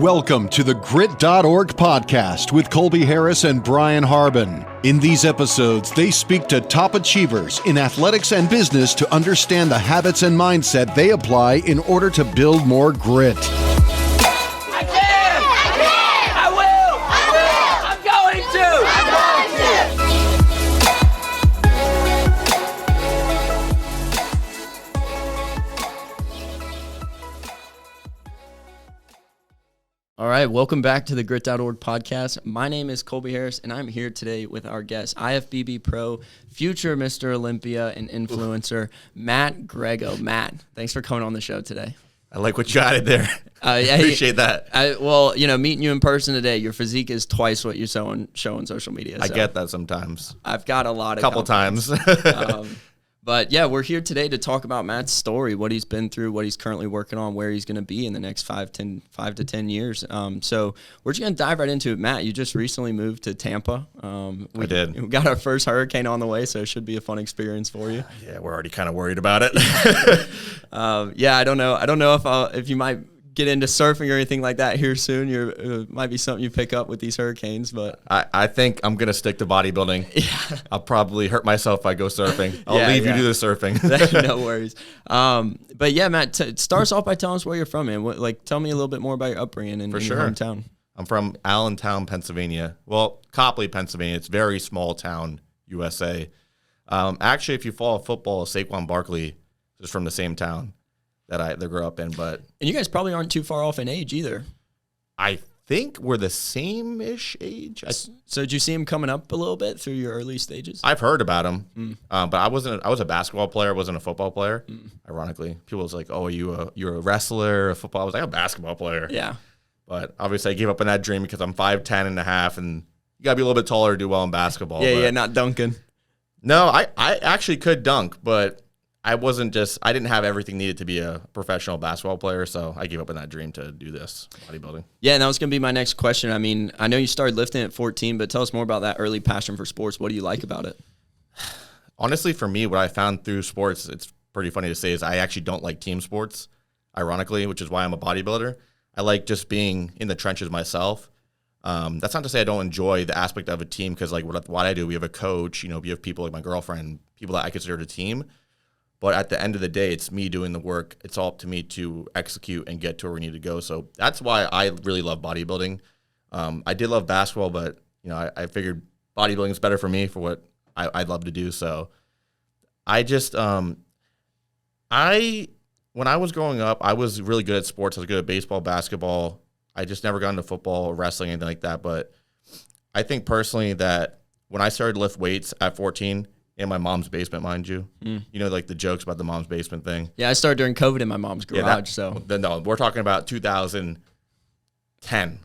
Welcome to the Grit.org podcast with Colby Harris and Brian Harbin. In these episodes, they speak to top achievers in athletics and business to understand the habits and mindset they apply in order to build more grit. All right, welcome back to the Grit.org podcast. My name is Colby Harris, and I'm here today with our guest, IFBB Pro, future Mr. Olympia and influencer, Matt Greggo. Matt, thanks for coming on the show today. I like what you added there. Appreciate that. Meeting you in person today, your physique is twice what you show on social media. I get that sometimes. I've got a lot of couple times. But yeah, we're here today to talk about Matt's story, what he's been through, what he's currently working on, where he's going to be in the next 5 to 10 years. So we're just going to dive right into it. Matt, you just recently moved to Tampa. We did. We got our first hurricane on the way, so it should be a fun experience for you. Yeah, we're already kind of worried about it. I don't know if you might get into surfing or anything like that here soon. Might be something you pick up with these hurricanes, but I think I'm gonna stick to bodybuilding. Yeah. I'll probably hurt myself if I go surfing. I'll leave you to the surfing. No worries. But yeah, Matt, start us off by telling us where you're from, man. Tell me a little bit more about your upbringing in your hometown. I'm from Allentown, Pennsylvania. Well, Copley, Pennsylvania. It's a very small town, USA. Actually, if you follow football, Saquon Barkley is from the same town that I grew up in, and you guys probably aren't too far off in age either. I think we're the same-ish age. So did you see him coming up a little bit through your early stages? I've heard about him, but I was a basketball player. I wasn't a football player. Ironically, people was like, "Oh, you're a wrestler, a football." I was like, "I'm a basketball player." Yeah, but obviously, I gave up on that dream because I'm 5'10" and a half, and you gotta be a little bit taller to do well in basketball. Yeah, not dunking. No, I actually could dunk, but I didn't have everything needed to be a professional basketball player, so I gave up on that dream to do this bodybuilding. Yeah, and that was going to be my next question. I mean, I know you started lifting at 14, but tell us more about that early passion for sports. What do you like about it? Honestly, for me, what I found through sports, it's pretty funny to say, is I actually don't like team sports, ironically, which is why I'm a bodybuilder. I like just being in the trenches myself. That's not to say I don't enjoy the aspect of a team, because like what I do, we have a coach, we have people like my girlfriend, people that I consider a team. But at the end of the day, it's me doing the work. It's all up to me to execute and get to where we need to go. So that's why I really love bodybuilding. I did love basketball, but I figured bodybuilding is better for me for what I'd love to do. So I just when I was growing up, I was really good at sports. I was good at baseball, basketball. I just never got into football or wrestling, anything like that. But I think personally that when I started to lift weights at 14, in my mom's basement, mind you. Like the jokes about the mom's basement thing. Yeah, I started during COVID in my mom's garage. No, we're talking about 2010.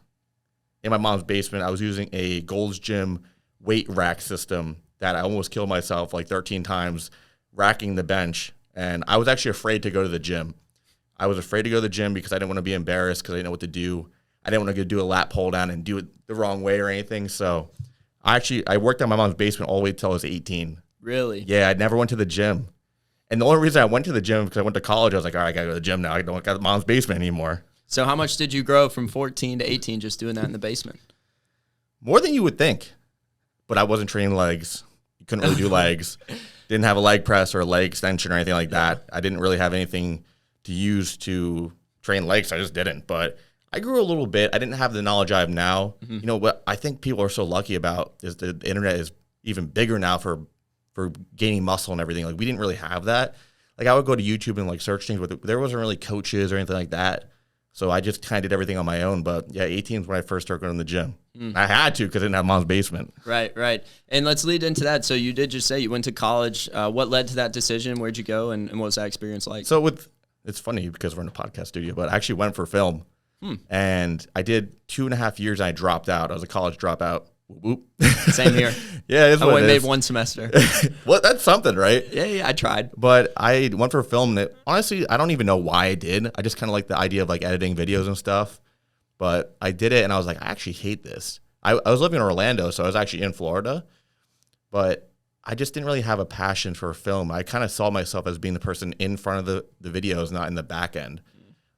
In my mom's basement, I was using a Gold's Gym weight rack system that I almost killed myself like 13 times, racking the bench. And I was actually afraid to go to the gym. I was afraid to go to the gym because I didn't want to be embarrassed because I didn't know what to do. I didn't want to do a lat pull down and do it the wrong way or anything. So I worked in my mom's basement all the way till I was 18. Really? Yeah, I never went to the gym. And the only reason I went to the gym because I went to college, I was like, all right, I got to go to the gym now. I don't got mom's basement anymore. So how much did you grow from 14 to 18 just doing that in the basement? More than you would think. But I wasn't training legs. You couldn't really do legs. Didn't have a leg press or a leg extension or anything like that. I didn't really have anything to use to train legs. So I just didn't. But I grew a little bit. I didn't have the knowledge I have now. What I think people are so lucky about is the internet is even bigger now for gaining muscle and everything. Like we didn't really have that. Like I would go to YouTube and like search things, but there wasn't really coaches or anything like that. So I just kind of did everything on my own. But yeah, 18 is when I first started going to the gym. I had to because I didn't have mom's basement. Right. And let's lead into that. So you did just say you went to college. What led to that decision? Where'd you go? And what was that experience like? So it's funny because we're in a podcast studio, but I actually went for film. And I did 2.5 years and I dropped out. I was a college dropout. Whoop. Same here. Yeah, I only made one semester. Well, that's something, right? Yeah, I tried. But I went for film, and honestly, I don't even know why I did. I just kind of like the idea of like editing videos and stuff. But I did it, and I was like, I actually hate this. I was living in Orlando, so I was actually in Florida. But I just didn't really have a passion for film. I kind of saw myself as being the person in front of the videos, not in the back end.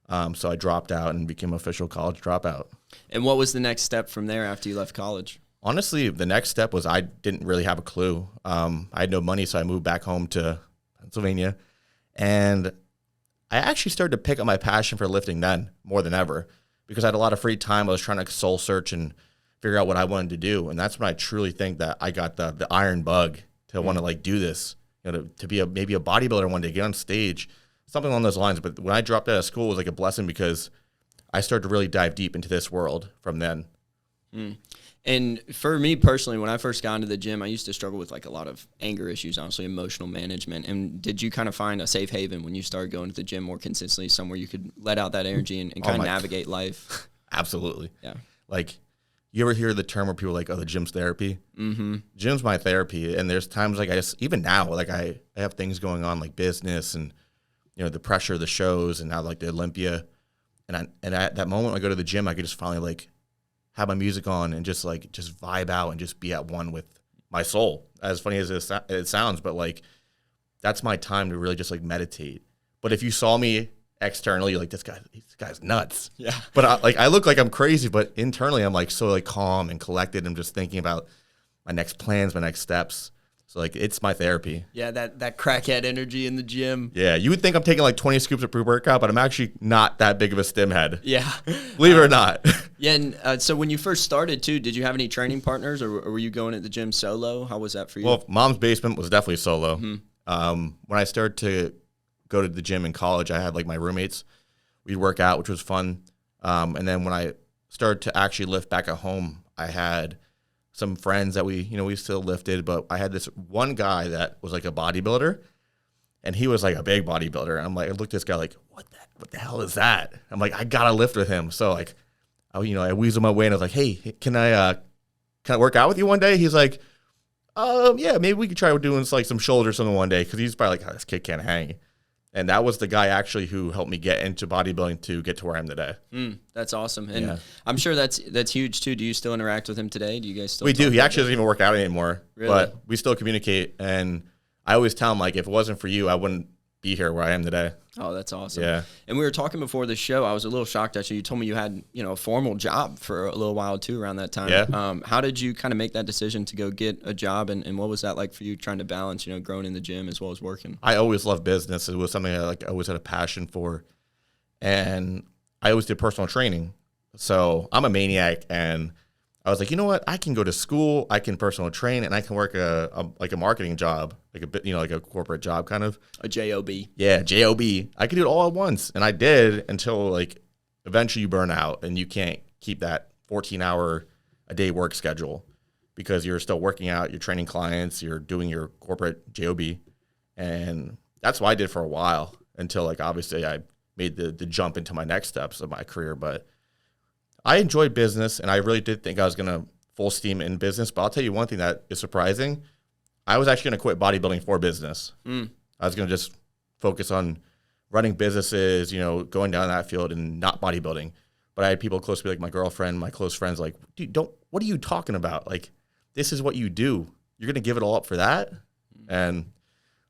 So I dropped out and became an official college dropout. And what was the next step from there after you left college? Honestly, the next step was I didn't really have a clue. I had no money, so I moved back home to Pennsylvania. And I actually started to pick up my passion for lifting then more than ever because I had a lot of free time. I was trying to soul search and figure out what I wanted to do. And that's when I truly think that I got the iron bug to want to like do this, to be maybe a bodybuilder one day, get on stage, something along those lines. But when I dropped out of school, it was like a blessing because I started to really dive deep into this world from then. And for me personally, when I first got into the gym, I used to struggle with like a lot of anger issues, honestly, emotional management. And did you kind of find a safe haven when you started going to the gym more consistently, somewhere you could let out that energy and kind of navigate life? Absolutely. Yeah. Like, you ever hear the term where people are like, oh, the gym's therapy? Mm-hmm. Gym's my therapy. And there's times like even now, like I have things going on like business and, the pressure of the shows and now like the Olympia. And at that moment when I go to the gym, I could just finally like have my music on and just vibe out and just be at one with my soul. As funny as it sounds, but like that's my time to really just like meditate. But if you saw me externally, you're like, this guy's nuts. Yeah. But I look like I'm crazy, but internally I'm like so like calm and collected. I'm just thinking about my next plans, my next steps. So like it's my therapy. Yeah, that crackhead energy in the gym. Yeah, you would think I'm taking like 20 scoops of pre-workout, but I'm actually not that big of a stim head. Yeah. Believe it or not. Yeah, and so when you first started too, did you have any training partners or were you going at the gym solo? How was that for you? Well, mom's basement was definitely solo. Mm-hmm. When I started to go to the gym in college, I had like my roommates. We'd work out, which was fun. And then when I started to actually lift back at home, I had some friends that we still lifted, but I had this one guy that was like a bodybuilder, and he was like a big bodybuilder. I'm like, I looked at this guy like, what the hell is that? I'm like, I gotta lift with him. So like, I weaseled my way and I was like, hey, can I work out with you one day? He's like, yeah, maybe we could try doing like some shoulder or something one day, because he's probably like, oh, this kid can't hang. And that was the guy actually who helped me get into bodybuilding to get to where I am today. That's awesome. And I'm sure that's huge too. Do you still interact with him today? Do you guys still We do. He actually doesn't even work out anymore. Really? But we still communicate. And I always tell him, like, if it wasn't for you, I wouldn't be here where I am today. Oh, that's awesome. Yeah. And we were talking before the show. I was a little shocked, actually. You told me you had, a formal job for a little while, too, around that time. Yeah. How did you kind of make that decision to go get a job, and what was that like for you trying to balance, growing in the gym as well as working? I always loved business. It was something I always had a passion for. And I always did personal training. So I'm a maniac, and I was like, you know what? I can go to school, I can personal train, and I can work a marketing job, like a bit, like a corporate job kind of. A job. Yeah, job. I could do it all at once, and I did until like eventually you burn out and you can't keep that 14-hour a day work schedule because you're still working out, you're training clients, you're doing your corporate job, and that's what I did for a while until like obviously I made the jump into my next steps of my career. But I enjoyed business, and I really did think I was going to full steam in business. But I'll tell you one thing that is surprising. I was actually going to quit bodybuilding for business. I was going to just focus on running businesses, going down that field and not bodybuilding. But I had people close to me, like my girlfriend, my close friends, like, dude, what are you talking about? Like, this is what you do. You're going to give it all up for that? And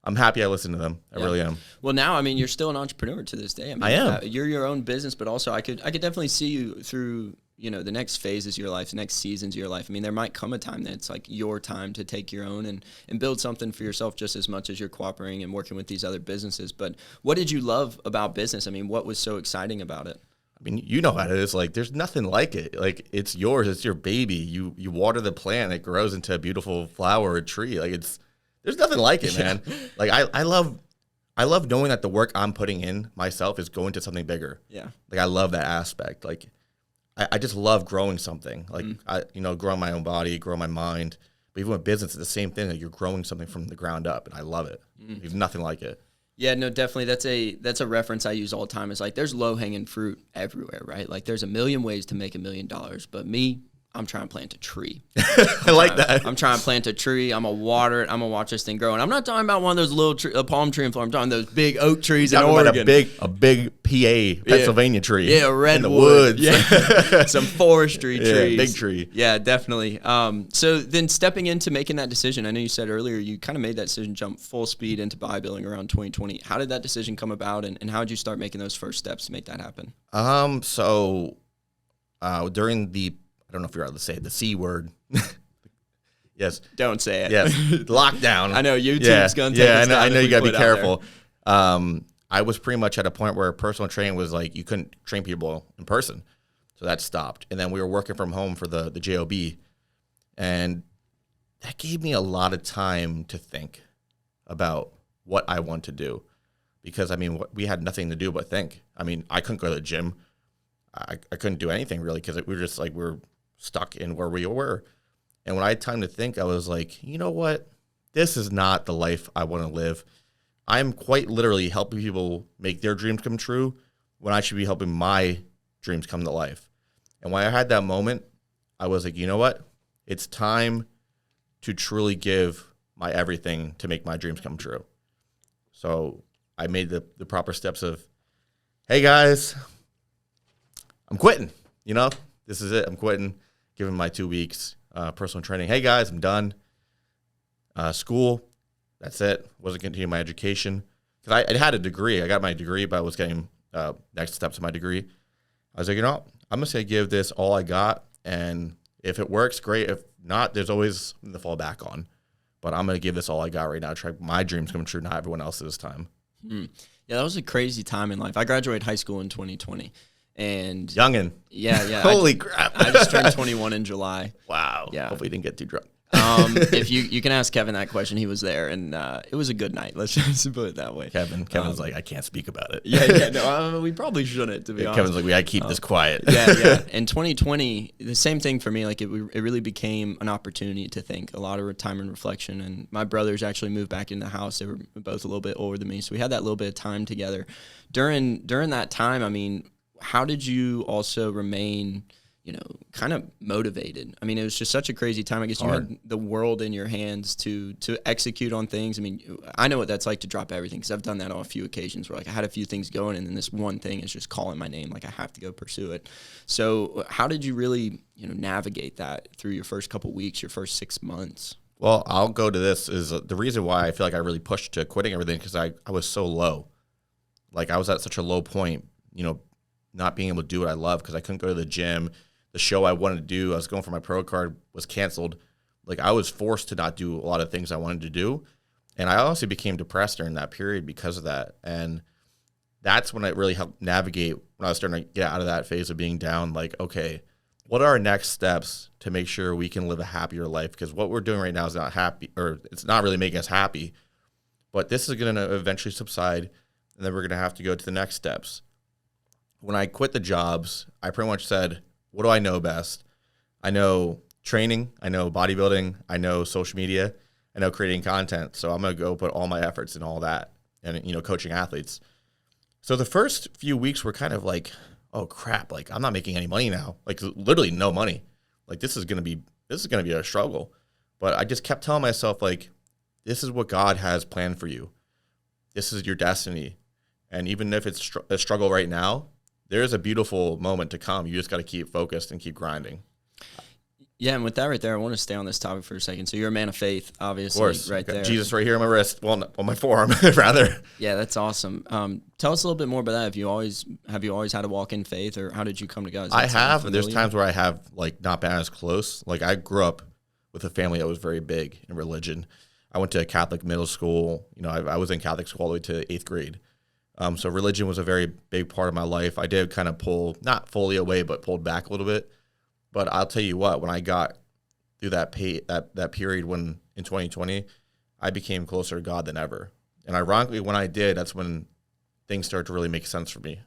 I'm happy I listened to them. I really am. Well, now, you're still an entrepreneur to this day. I am. You're your own business, but also I could definitely see you through, the next phases of your life, the next seasons of your life. There might come a time that it's like your time to take your own and build something for yourself just as much as you're cooperating and working with these other businesses. But what did you love about business? What was so exciting about it? You know how it is. Like, there's nothing like it. Like, it's yours. It's your baby. You water the plant. It grows into a beautiful flower or tree. Like, there's nothing like it, man. Like, I love knowing that the work I'm putting in myself is going to something bigger. Yeah. Like, I love that aspect. Like, I just love growing something. Like, growing my own body, growing my mind. But even with business, it's the same thing. Like, you're growing something from the ground up, and I love it. There's nothing like it. Yeah, no, definitely. That's a reference I use all the time. It's like there's low-hanging fruit everywhere, right? Like, there's a million ways to make $1 million. But I'm trying to plant a tree. I like that. I'm trying to plant a tree. I'm going to water it. I'm going to watch this thing grow. And I'm not talking about one of those little palm tree in Florida. I'm talking those big oak trees in Oregon. A big PA, Pennsylvania tree. Yeah, redwood. In the woods. Yeah. Some forestry trees. Big tree. Yeah, definitely. So then stepping into making that decision, I know you said earlier you kind of made that decision, jump full speed into bodybuilding around 2020. How did that decision come about, and how did you start making those first steps to make that happen? So during the, I don't know if you're allowed to say it, the C word. Yes. Don't say it. Yes. Lockdown. I know YouTube's going to take us down. I know you got to be put it out careful. I was pretty much at a point where personal training was like, you couldn't train people in person. So that stopped. And then we were working from home for the JOB. And that gave me a lot of time to think about what I want to do. Because, I mean, we had nothing to do but think. I mean, I couldn't go to the gym. I couldn't do anything really because we were just like, we were stuck in where we were. And when I had time to think, I was like, you know what? This is not the life I want to live. I'm quite literally helping people make their dreams come true when I should be helping my dreams come to life. And when I had that moment, I was like, you know what? It's time to truly give my everything to make my dreams come true. So I made the proper steps of, hey guys, I'm quitting. You know, this is it. I'm quitting. Giving my 2 weeks personal training. Hey guys, I'm done. School, that's it. Wasn't continuing my education because I had a degree. I got my degree, but I was getting next steps to my degree. I was like, you know, I'm just gonna give this all I got, and if it works, great. If not, there's always something to fall back on. But I'm gonna give this all I got right now. Try my dreams come true, not everyone else's time. Yeah, that was a crazy time in life. I graduated high school in 2020. And youngin'. Yeah. Holy crap. I just turned 21 in July. Wow. Yeah. Hopefully you didn't get too drunk. If you can ask Kevin that question, he was there, and it was a good night. Let's just put it that way. Kevin's like, I can't speak about it. No, we probably shouldn't, to be honest. Kevin's like, we gotta keep this quiet. Yeah. In 2020, the same thing for me. Like it really became an opportunity to think. A lot of time and reflection. And my brothers actually moved back in the house. They were both a little bit older than me, so we had that little bit of time together. During that time, I mean, how did you also remain, kind of motivated? I mean, it was just such a crazy time. I guess you had the world in your hands to execute on things. I mean, I know what that's like to drop everything because I've done that on a few occasions where like I had a few things going and then this one thing is just calling my name. Like I have to go pursue it. So how did you really, navigate that through your first couple weeks, your first 6 months? Well, I'll go to this is the reason why I feel like I really pushed to quitting everything because I was so low. Like I was at such a low point, not being able to do what I love because I couldn't go to the gym. The show I wanted to do, I was going for my pro card, was canceled. Like I was forced to not do a lot of things I wanted to do. And I honestly became depressed during that period because of that. And that's when it really helped navigate when I was starting to get out of that phase of being down. Like, okay, what are our next steps to make sure we can live a happier life? Because what we're doing right now is not happy, or it's not really making us happy. But this is going to eventually subside, and then we're going to have to go to the next steps. When I quit the jobs, I pretty much said, what do I know best? I know training, I know bodybuilding, I know social media, I know creating content. So I'm going to go put all my efforts in all that and, coaching athletes. So the first few weeks were kind of like, oh crap, like I'm not making any money now. Like literally no money. Like this is going to be a struggle. But I just kept telling myself like, this is what God has planned for you. This is your destiny. And even if it's a struggle right now, there is a beautiful moment to come. You just got to keep focused and keep grinding. Yeah, and with that right there, I want to stay on this topic for a second. So you're a man of faith, obviously, of course. right there. Jesus right here on my wrist. Well, on my forearm, rather. Yeah, that's awesome. Tell us a little bit more about that. Have you always had a walk in faith, or how did you come to God? I have. There's times where I have like not been as close. Like I grew up with a family that was very big in religion. I went to a Catholic middle school. I was in Catholic school all the way to 8th grade. So religion was a very big part of my life. I did kind of pull, not fully away, but pulled back a little bit. But I'll tell you what, when I got through that period when in 2020, I became closer to God than ever. And ironically, when I did, that's when things started to really make sense for me.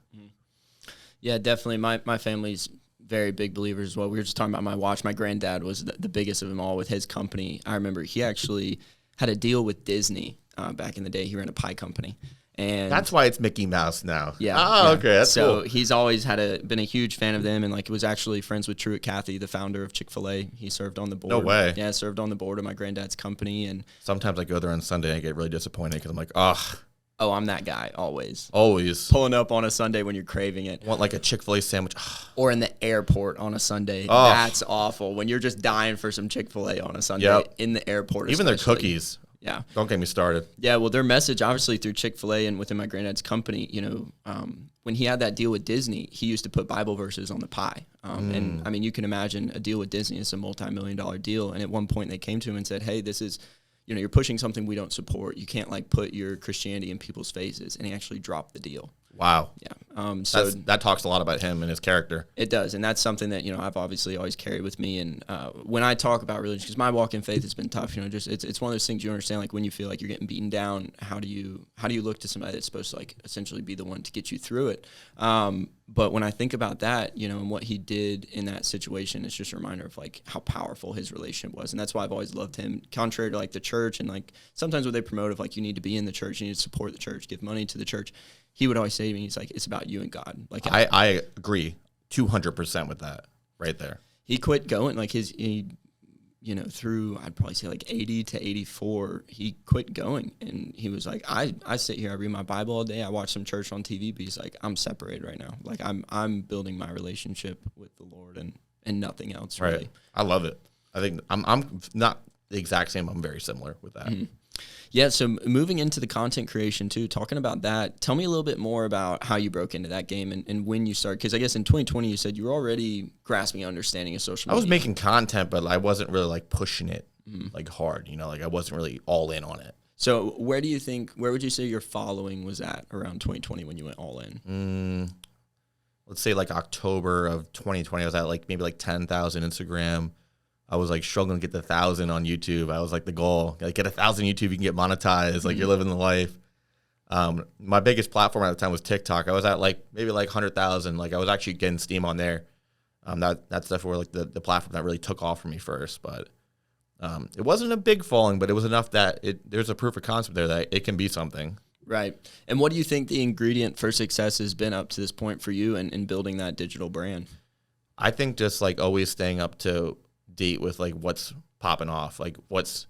Yeah, definitely. My family's very big believers as well. We were just talking about my watch. My granddad was the biggest of them all with his company. I remember he actually had a deal with Disney back in the day. He ran a pie company. And that's why it's Mickey Mouse now. Yeah. Oh, okay. That's so cool. he's always been a huge fan of them, and like was actually friends with Truett Cathy, the founder of Chick-fil-A. He served on the board. No way. Yeah, served on the board of my granddad's company. And Sometimes I go there on Sunday and I get really disappointed because I'm like, ugh. oh, I'm that guy always. Always. Pulling up on a Sunday when you're craving it. Want like a Chick-fil-A sandwich. Or in the airport on a Sunday. Oh. That's awful. When you're just dying for some Chick-fil-A on a Sunday in the airport. Even their especially. cookies. Yeah. Don't get me started. Yeah, well, their message, obviously, through Chick-fil-A and within my granddad's company, when he had that deal with Disney, he used to put Bible verses on the pie. And, I mean, you can imagine a deal with Disney is a multi-million-dollar deal. And at one point, they came to him and said, hey, this is, you're pushing something we don't support. You can't, like, put your Christianity in people's faces. And he actually dropped the deal. Wow. Yeah. So that talks a lot about him and his character. it does, and that's something that I've obviously always carried with me. And when I talk about religion, because my walk in faith has been tough, just it's one of those things you understand. Like when you feel like you're getting beaten down, how do you look to somebody that's supposed to like essentially be the one to get you through it? But when I think about that, and what he did in that situation, it's just a reminder of like how powerful his relationship was, and that's why I've always loved him. Contrary to like the church and like sometimes what they promote of like you need to be in the church, you need to support the church, give money to the church. He would always say to me, he's like, it's about you and God. Like I agree 200% with that right there. he quit going like through I'd probably say like 80 to 84, he quit going. And he was like, I sit here, I read my Bible all day, I watch some church on TV, but he's like, I'm separated right now. Like I'm building my relationship with the Lord and nothing else really. Right. I love it. I think I'm not the exact same. I'm very similar with that. Mm-hmm. Yeah, so moving into the content creation too, talking about that, tell me a little bit more about how you broke into that game and when you started. Because I guess in 2020 you said you were already grasping an understanding of social media. I was making content, but I wasn't really like pushing it like hard. Like I wasn't really all in on it. So where would you say your following was at around 2020 when you went all in? Let's say like October of 2020, I was at like maybe like 10,000 Instagram. I was like struggling to get the 1,000 on YouTube. I was like the goal, like get 1,000 YouTube, you can get monetized. Like you're living the life. My biggest platform at the time was TikTok. I was at like maybe like 100,000. Like I was actually getting steam on there. That's definitely like the platform that really took off for me first. But it wasn't a big following, but it was enough that there's a proof of concept there that it can be something. Right. And what do you think the ingredient for success has been up to this point for you in building that digital brand? I think just like always staying up to date with like what's popping off, like what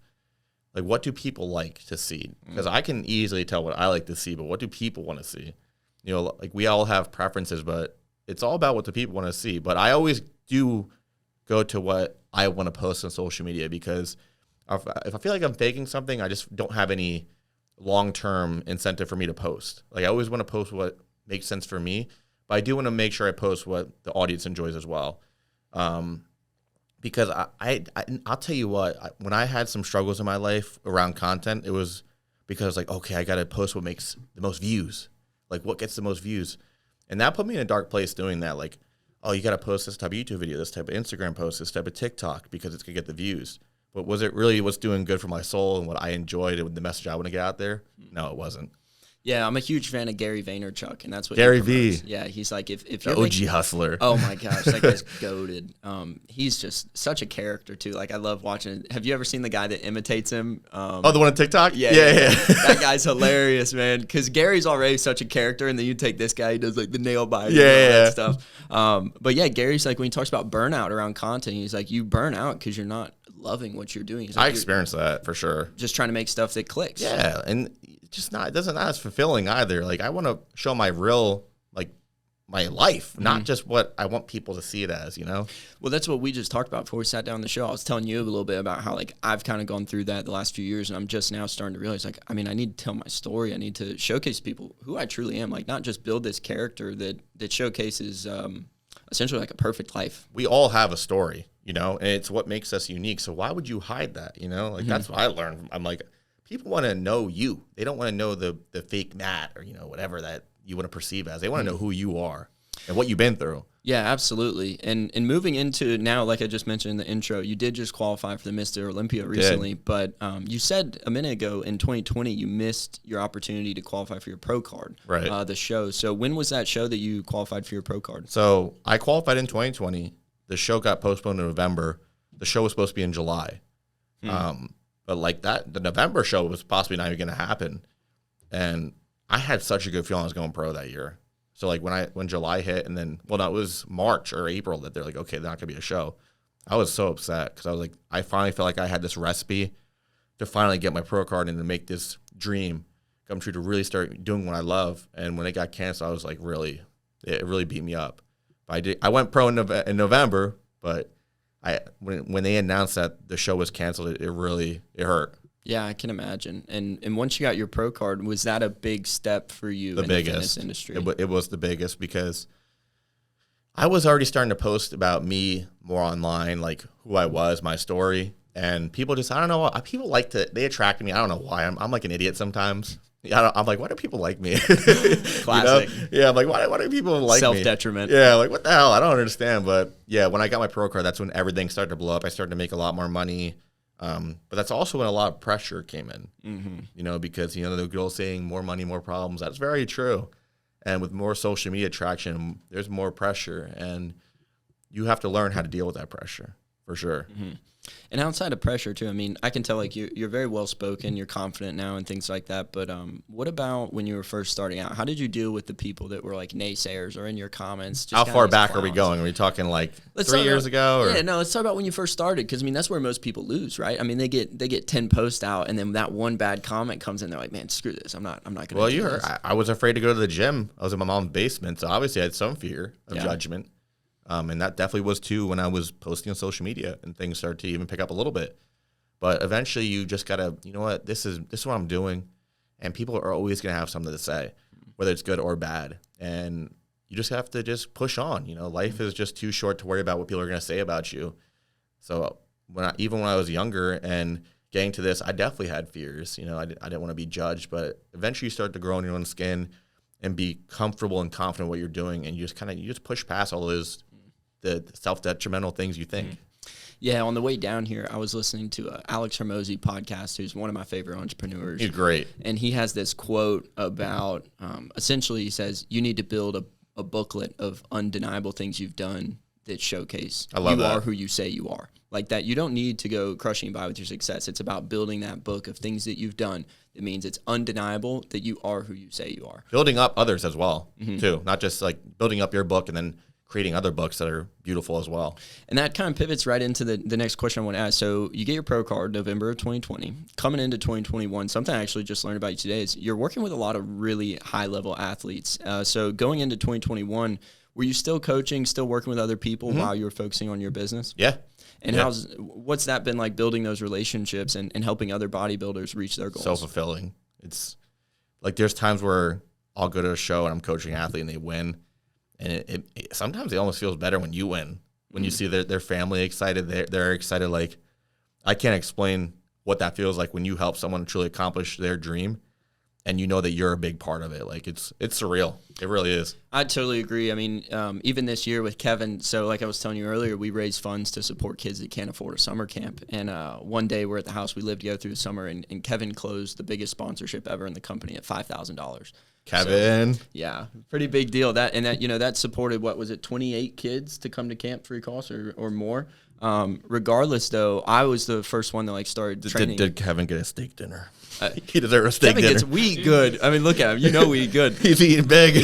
do people like to see? Because I can easily tell what I like to see, but what do people want to see? Like we all have preferences, but it's all about what the people want to see. But I always do go to what I want to post on social media, because if I feel like I'm faking something, I just don't have any long-term incentive for me to post. Like I always want to post what makes sense for me, but I do want to make sure I post what the audience enjoys as well. Because I'll tell you what, when I had some struggles in my life around content, it was because like, okay, I got to post what makes the most views, like what gets the most views. And that put me in a dark place doing that. Like, oh, you got to post this type of YouTube video, this type of Instagram post, this type of TikTok, because it's going to get the views. But was it really what's doing good for my soul and what I enjoyed and the message I want to get out there? No, it wasn't. Yeah, I'm a huge fan of Gary Vaynerchuk, and that's what Gary he V. promotes. Yeah, he's like if The you're OG hustler. oh my gosh, that guy's goated. He's just such a character too. Like I love watching. Have you ever seen the guy that imitates him? The one on TikTok? Yeah. That guy's hilarious, man. Because Gary's already such a character, and then you take this guy, he does like the nail biting and all that stuff. But yeah, Gary's like when he talks about burnout around content, he's like you burn out because you're not loving what you're doing. He's like, I experienced that for sure. Just trying to make stuff that clicks. Yeah, and it doesn't not as fulfilling either. Like I want to show my real, like my life, not just what I want people to see it as, Well, that's what we just talked about before we sat down on the show. I was telling you a little bit about how like I've kind of gone through that the last few years, and I'm just now starting to realize like, I need to tell my story. I need to showcase people who I truly am, like not just build this character that showcases essentially like a perfect life. We all have a story, and it's what makes us unique. So why would you hide that, Like that's what I learned. I'm like, people want to know you. They don't want to know the fake Matt or, whatever that you want to perceive as. They want to know who you are and what you've been through. Yeah, absolutely. And moving into now, like I just mentioned in the intro, you did just qualify for the Mr. Olympia recently, but you said a minute ago in 2020 you missed your opportunity to qualify for your pro card, right? The show. So when was that show that you qualified for your pro card? So I qualified in 2020. The show got postponed in November. The show was supposed to be in July. But like that, the November show was possibly not even going to happen. And I had such a good feeling I was going pro that year. So like when July hit, and then it was March or April that they're like, okay, they're not gonna be a show. I was so upset because I was like, I finally felt like I had this recipe to finally get my pro card and to make this dream come true, to really start doing what I love. And when it got canceled, I was like, it really beat me up. But I went pro in November, but when they announced that the show was canceled, it hurt. Yeah, I can imagine. And once you got your pro card, was that a big step for you in the fitness industry? It was the biggest, because I was already starting to post about me more online, like who I was, my story. And people just, I don't know, people they attract me. I don't know why. I'm like an idiot sometimes. I'm like, why do people like me? Classic. You know? Yeah, I'm like, why do people like me? Self-detriment. Yeah, like, what the hell? I don't understand. But yeah, when I got my pro card, that's when everything started to blow up. I started to make a lot more money. But that's also when a lot of pressure came in, because, the girl saying more money, more problems. That's very true. And with more social media traction, there's more pressure, and you have to learn how to deal with that pressure, for sure. Mm-hmm. And outside of pressure too, I mean, I can tell like you're very well spoken, you're confident now and things like that. But what about when you were first starting out? How did you deal with the people that were like naysayers or in your comments? How far back are we going? Are we talking like 3 years ago? Or? Yeah, no, let's talk about when you first started, because I mean that's where most people lose, right? I mean they get 10 posts out, and then that one bad comment comes in, they're like, man, screw this, I'm not gonna. Well, you heard, I was afraid to go to the gym. I was in my mom's basement, so obviously I had some fear of judgment. And that definitely was too when I was posting on social media and things started to even pick up a little bit. But eventually you just gotta, you know what, this is what I'm doing, and people are always gonna have something to say, whether it's good or bad. And you just have to just push on. Life is just too short to worry about what people are gonna say about you. So even when I was younger and getting to this, I definitely had fears. I didn't want to be judged, but eventually you start to grow in your own skin and be comfortable and confident in what you're doing, and you just push past all those the self-detrimental things you think. Yeah, on the way down here, I was listening to Alex Hormozi podcast, who's one of my favorite entrepreneurs. He's great. And he has this quote about, essentially he says, you need to build a booklet of undeniable things you've done that showcase you are who you say you are. Like that, you don't need to go crushing by with your success. It's about building that book of things that you've done. It means it's undeniable that you are who you say you are. Building up others as well, too. Not just like building up your book and then creating other books that are beautiful as well. And that kind of pivots right into the next question I want to ask. So you get your pro card November of 2020. Coming into 2021, something I actually just learned about you today is you're working with a lot of really high-level athletes. So going into 2021, were you still coaching, still working with other people while you were focusing on your business? Yeah. And what's that been like, building those relationships and helping other bodybuilders reach their goals? So fulfilling. It's like there's times where I'll go to a show and I'm coaching an athlete and they win. And it sometimes it almost feels better when you win, when you see their family excited, they're excited. Like, I can't explain what that feels like when you help someone truly accomplish their dream, and you know that you're a big part of it. Like, it's surreal. It really is. I totally agree. I mean, even this year with Kevin, so like I was telling you earlier, we raise funds to support kids that can't afford a summer camp. And one day we're at the house, we lived together through the summer, and Kevin closed the biggest sponsorship ever in the company at $5,000. Kevin. So, yeah, pretty big deal. That supported, what was it, 28 kids to come to camp free cost or more. Regardless, though, I was the first one that like started training. Did Kevin get a steak dinner? He deserved a steak dinner. Kevin we eat good. I mean, look at him. We eat good. He's eating big.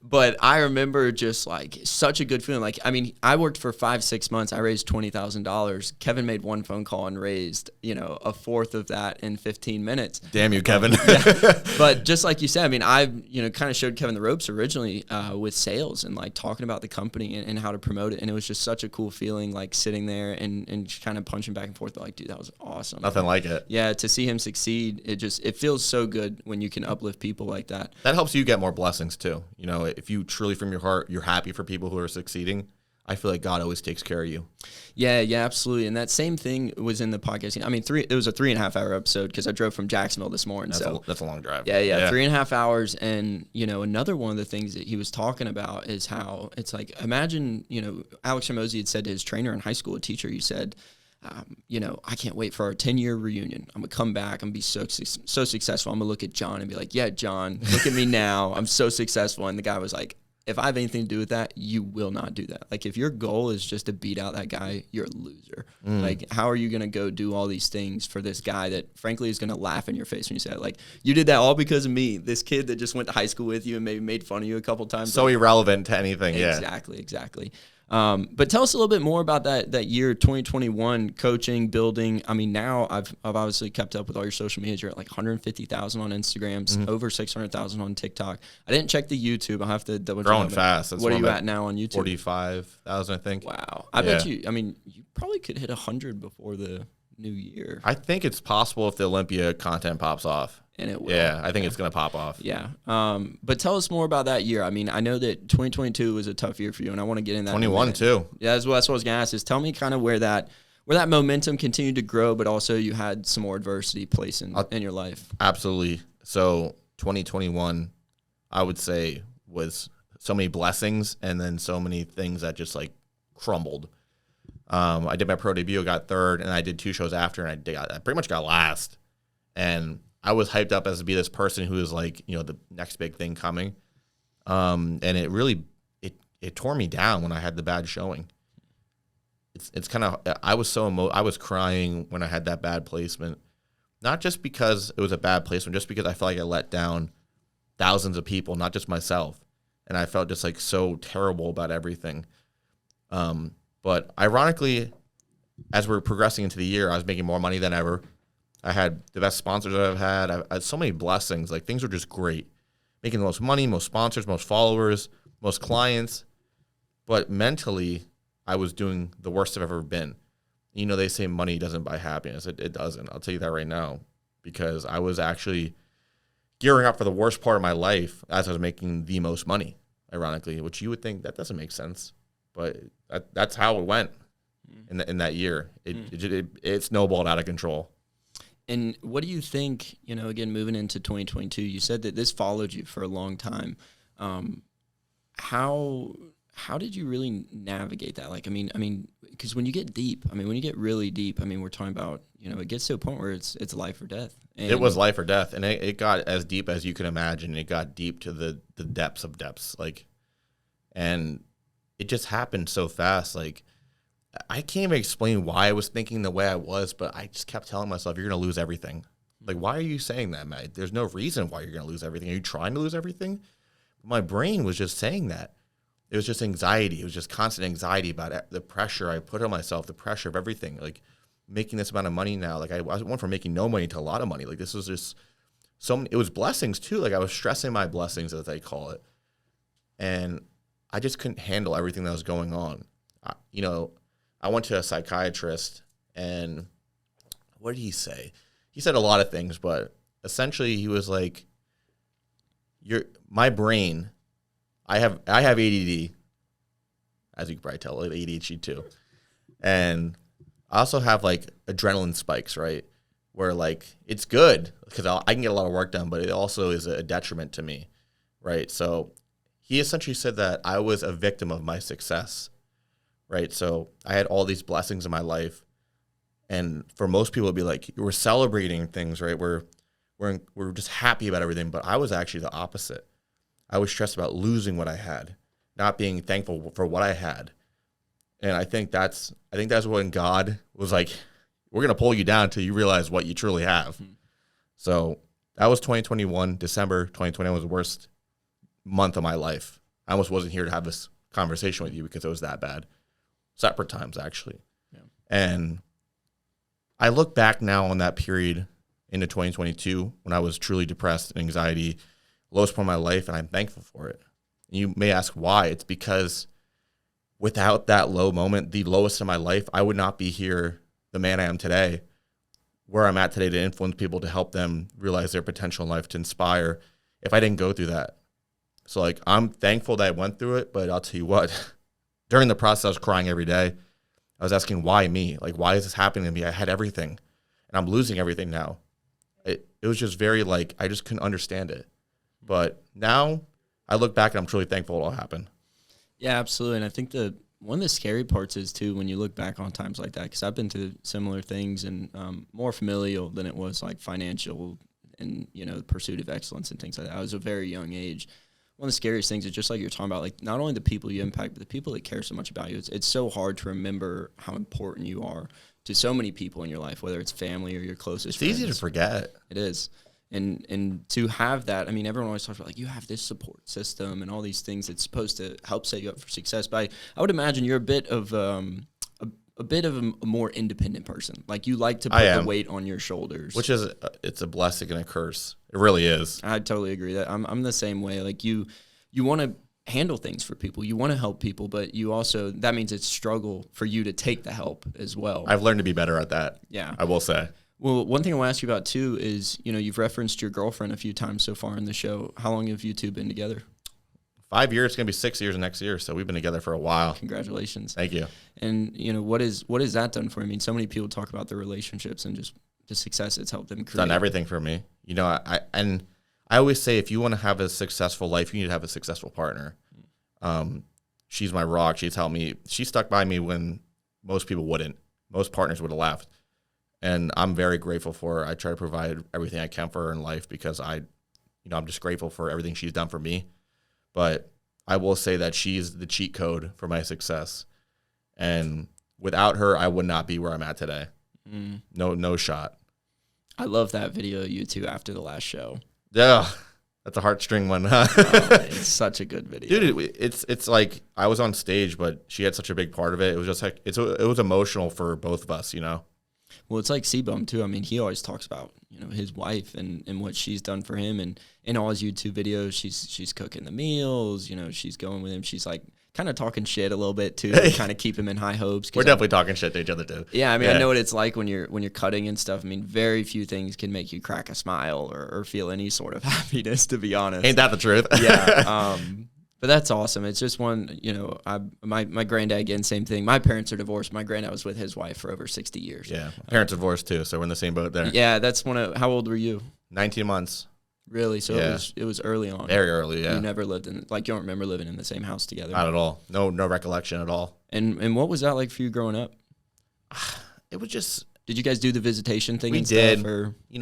But I remember just like such a good feeling. Like, I mean, I worked for 5-6 months. I raised $20,000. Kevin made one phone call and raised, a fourth of that in 15 minutes. Damn you, Kevin. But just like you said, I mean, I, kind of showed Kevin the ropes originally with sales and like talking about the company and how to promote it. And it was just such a cool feeling, like sitting there and just kind of punching back and forth. But like, dude, that was awesome. Nothing like it. Yeah. To see him succeed, it feels so good when you can uplift people like that. That helps you get more blessings too. If you truly from your heart, you're happy for people who are succeeding, I feel like God always takes care of you. Yeah, absolutely. And that same thing was in the podcast. I mean, it was a 3.5 hour episode because I drove from Jacksonville this morning. That's a long drive. Yeah. 3.5 hours. And, another one of the things that he was talking about is how it's like, imagine, Alex Hormozi had said to his trainer in high school, a teacher, he said, I can't wait for our 10-year reunion. I'm going to come back and be so successful. I'm going to look at John and be like, yeah, John, look at me now. I'm so successful. And the guy was like, if I have anything to do with that, you will not do that. Like, if your goal is just to beat out that guy, you're a loser. Like, how are you going to go do all these things for this guy that, frankly, is going to laugh in your face when you say it? Like, you did that all because of me, this kid that just went to high school with you and maybe made fun of you a couple times. So like, irrelevant to anything, Exactly. But tell us a little bit more about that year, 2021, coaching, building. I mean, now I've obviously kept up with all your social media. You're at like 150,000 on Instagram, over 600,000 on TikTok. I didn't check the YouTube. I'll have to double check. Growing fast. What are you at now on YouTube? 45,000, I think. Wow. I bet you probably could hit 100 before the new year. I think it's possible if the Olympia content pops off. And it will. Yeah, I think it's going to pop off. Yeah. But tell us more about that year. I mean, I know that 2022 was a tough year for you, and I want to get in that. 21 too. Yeah, that's what I was going to ask is tell me kind of where that momentum continued to grow, but also you had some more adversity placed in your life. Absolutely. So 2021, I would say, was so many blessings and then so many things that just like crumbled. I did my pro debut, got third, and I did 2 shows after, and I pretty much got last. And I was hyped up as to be this person who is like, the next big thing coming. And it really, it tore me down when I had the bad showing. It's kind of, I was I was crying when I had that bad placement, not just because it was a bad placement, just because I felt like I let down thousands of people, not just myself. And I felt just like so terrible about everything. But ironically, as we're progressing into the year, I was making more money than ever. I had the best sponsors that I've had. I had so many blessings. Like, things were just great. Making the most money, most sponsors, most followers, most clients. But mentally, I was doing the worst I've ever been. They say money doesn't buy happiness. It doesn't. I'll tell you that right now. Because I was actually gearing up for the worst part of my life as I was making the most money, ironically, which you would think that doesn't make sense. But that's how it went in that year. It snowballed out of control. And what do you think, again, moving into 2022, you said that this followed you for a long time. How did you really navigate that? Like, I mean, because when you get deep, when you get really deep, we're talking about, it gets to a point where it's life or death. And it was life or death. And it got as deep as you can imagine. It got deep to the depths of depths. And it just happened so fast. Like, I can't even explain why I was thinking the way I was, but I just kept telling myself, you're going to lose everything. Like, why are you saying that, Matt? There's no reason why you're going to lose everything. Are you trying to lose everything? My brain was just saying that. It was just anxiety. It was just constant anxiety about the pressure I put on myself, the pressure of everything. Like, making this amount of money now. Like, I went from making no money to a lot of money. Like, this was just so many, it was blessings too. Like, I was stressing my blessings, as they call it. And I just couldn't handle everything that was going on. I went to a psychiatrist, and what did he say? He said a lot of things, but essentially he was like, my brain, I have ADD, as you can probably tell, ADHD too. And I also have like adrenaline spikes, right? Where like, it's good because I can get a lot of work done, but it also is a detriment to me, right? So he essentially said that I was a victim of my success. Right, so I had all these blessings in my life, and for most people, it'd be like we're celebrating things, right? We're just happy about everything, but I was actually the opposite. I was stressed about losing what I had, not being thankful for what I had, and I think that's when God was like, "We're gonna pull you down until you realize what you truly have." So that was 2021. December 2021 was the worst month of my life. I almost wasn't here to have this conversation with you because it was that bad. Separate times, actually. Yeah. And I look back now on that period into 2022 when I was truly depressed and anxiety, lowest point of my life, and I'm thankful for it. And you may ask why. It's because without that low moment, the lowest in my life, I would not be here, the man I am today, where I'm at today to influence people, to help them realize their potential in life, to inspire, if I didn't go through that. So, like, I'm thankful that I went through it, but I'll tell you what, during the process, I was crying every day. I was asking, why me? Like, why is this happening to me? I had everything, and I'm losing everything now. It was just very, like, I just couldn't understand it. But now I look back, and I'm truly thankful it all happened. Yeah, absolutely. And I think one of the scary parts is, too, when you look back on times like that, because I've been through similar things, and more familial than it was, like, financial and, the pursuit of excellence and things like that. I was a very young age. one of the scariest things is just like you're talking about, like not only the people you impact, but the people that care so much about you. It's so hard to remember how important you are to so many people in your life, whether it's family or your closest friends. It's easy to forget. It is. And to have that, I mean, everyone always talks about, like, you have this support system and all these things that's supposed to help set you up for success. But I would imagine you're a bit of a more independent person. Like, you like to put the weight on your shoulders. Which is, it's a blessing and a curse. It really is. I totally agree. That I'm the same way. Like, you want to handle things for people. You want to help people, but you also, that means it's struggle for you to take the help as well. I've learned to be better at that. Yeah. I will say. Well, one thing I want to ask you about, too, is, you've referenced your girlfriend a few times so far in the show. How long have you two been together? 5 years. It's going to be 6 years next year, so we've been together for a while. Congratulations. Thank you. And, what has that done for you? I mean, so many people talk about their relationships and just the success it's helped them create. It's done everything for me. I always say if you want to have a successful life, you need to have a successful partner. She's my rock. She's helped me. She stuck by me when most people wouldn't. Most partners would have left. And I'm very grateful for her. I try to provide everything I can for her in life because I'm just grateful for everything she's done for me. But I will say that she's the cheat code for my success. And without her, I would not be where I'm at today. No shot. I love that video of you two after the last show. Yeah, that's a heartstring one. It's such a good video. Dude, it's like I was on stage, but she had such a big part of it. It was just like, it was emotional for both of us, Well, it's like C-Bum, too. I mean, he always talks about, his wife and what she's done for him. And in all his YouTube videos, she's cooking the meals, she's going with him. She's like kind of talking shit a little bit, too, to kind of keep him in high hopes. We're definitely talking shit to each other, too. Yeah, I mean, I know what it's like when you're cutting and stuff. I mean, very few things can make you crack a smile or feel any sort of happiness, to be honest. Ain't that the truth? Yeah. But that's awesome. It's just one, my granddad, again, same thing. My parents are divorced. My granddad was with his wife for over 60 years. Yeah. My parents divorced too, so we're in the same boat there. Yeah, that's how old were you? 19 months. Really? So it was early on. Very early, yeah. You never lived you don't remember living in the same house together? Not at all. No recollection at all. And what was that like for you growing up? It was just... Did you guys do the visitation thing? We did. Stuff, or? You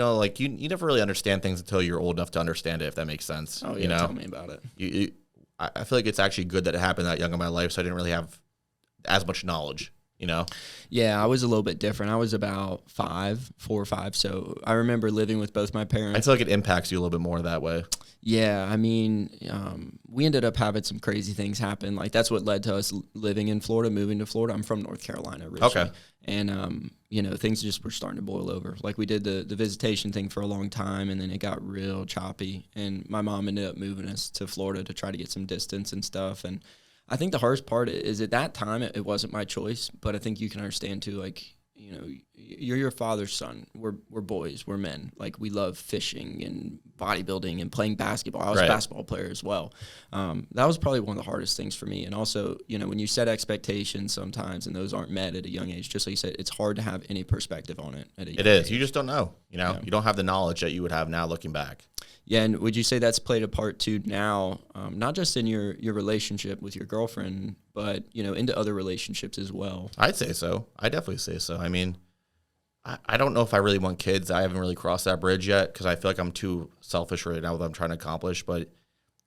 never really understand things until you're old enough to understand it, if that makes sense. Oh, yeah, tell me about it. I feel like it's actually good that it happened that young in my life, so I didn't really have as much knowledge, Yeah, I was a little bit different. I was about 4 or 5, so I remember living with both my parents. I feel like it impacts you a little bit more that way. Yeah, I mean, we ended up having some crazy things happen. Like, that's what led to us living in Florida, moving to Florida. I'm from North Carolina originally. Okay. And, things just were starting to boil over. Like, we did the visitation thing for a long time, and then it got real choppy. And my mom ended up moving us to Florida to try to get some distance and stuff. And I think the hardest part is at that time, it wasn't my choice. But I think you can understand, too, like, you're your father's son. We're boys. We're men. Like, we love fishing and bodybuilding and playing basketball. I was a basketball player as well. That was probably one of the hardest things for me. And also, when you set expectations sometimes and those aren't met at a young age, just like you said, it's hard to have any perspective on it at a young age. You just don't know. You don't have the knowledge that you would have now looking back. Yeah, and would you say that's played a part too now, not just in your relationship with your girlfriend, but into other relationships as well? I'd say so. I definitely say so. I mean, I don't know if I really want kids. I haven't really crossed that bridge yet because I feel like I'm too selfish right now with what I'm trying to accomplish. But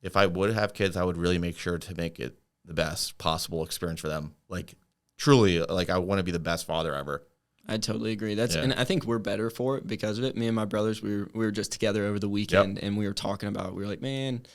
if I would have kids, I would really make sure to make it the best possible experience for them. Like, truly, like, I want to be the best father ever. I totally agree. And I think we're better for it because of it. Me and my brothers, we were just together over the weekend, and we were talking about. We were like, man,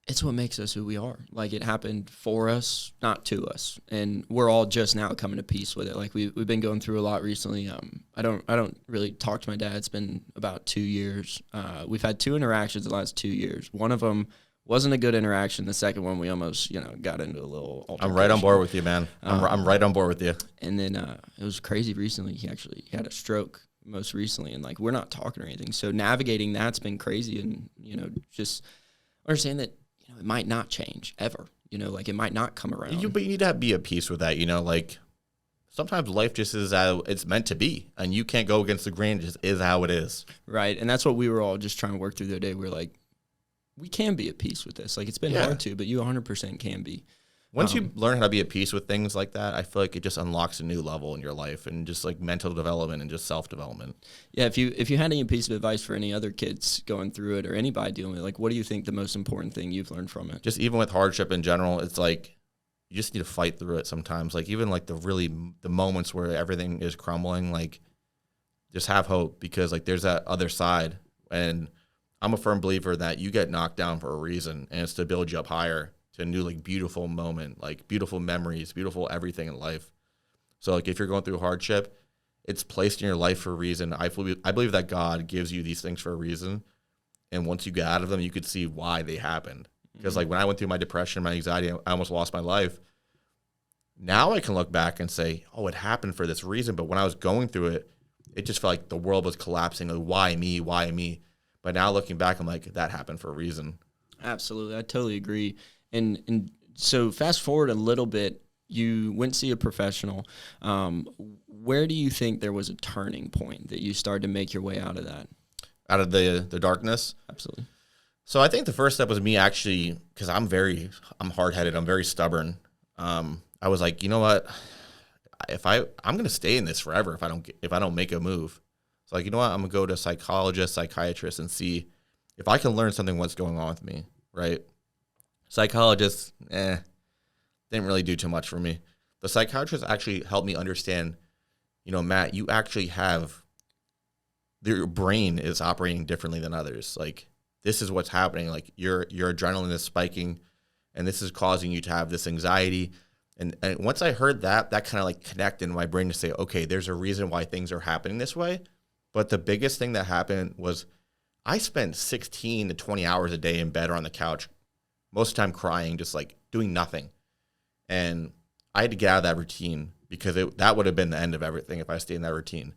it's what makes us who we are. Like, it happened for us, not to us, and we're all just now coming to peace with it. Like, we've been going through a lot recently. I don't really talk to my dad. It's been about 2 years. We've had 2 interactions the last 2 years. One of them wasn't a good interaction. The second one, we almost, got into a little altercation. I'm right on board with you, man. I'm right on board with you. And then it was crazy recently. He actually had a stroke most recently, and, like, we're not talking or anything. So navigating that's been crazy, and, just understand that, it might not change ever. Like, it might not come around. But you need to be at peace with that, like, sometimes life just is how it's meant to be, and you can't go against the grain. It just is how it is. Right, and that's what we were all just trying to work through the other day. We were like, we can be at peace with this. Like, it's been hard to, but you 100% can be. Once you learn how to be at peace with things like that, I feel like it just unlocks a new level in your life and just like mental development and just self-development. Yeah, if you had any piece of advice for any other kids going through it or anybody dealing with it, like what do you think the most important thing you've learned from it? Just even with hardship in general, it's like you just need to fight through it sometimes. Like even like the moments where everything is crumbling, like just have hope because like there's that other side. And I'm a firm believer that you get knocked down for a reason and it's to build you up higher to a new like beautiful moment, like beautiful memories, beautiful everything in life. So like if you're going through hardship, it's placed in your life for a reason. I believe that God gives you these things for a reason. And once you get out of them, you could see why they happened. Because like when I went through my depression, my anxiety, I almost lost my life. Now I can look back and say, oh, it happened for this reason. But when I was going through it, it just felt like the world was collapsing. Like, why me? Why me? But now looking back, I'm like, that happened for a reason. Absolutely. I totally agree. And so fast forward a little bit, you went to see a professional. Where do you think there was a turning point that you started to make your way out of that? Out of the darkness? Absolutely. So I think the first step was me actually, because I'm hard-headed, I'm very stubborn. I was like, you know what? I'm going to stay in this forever if I don't make a move. So like, you know what? I'm going to go to a psychologist, psychiatrist, and see if I can learn something what's going on with me, right? Psychologist, didn't really do too much for me. The psychiatrist actually helped me understand, you know, Matt, you actually have, your brain is operating differently than others. Like, this is what's happening. Like, your adrenaline is spiking, and this is causing you to have this anxiety. And once I heard that kind of like connected in my brain to say, okay, there's a reason why things are happening this way. But the biggest thing that happened was I spent 16 to 20 hours a day in bed or on the couch, most of the time crying, just like doing nothing. And I had to get out of that routine because that would have been the end of everything if I stayed in that routine.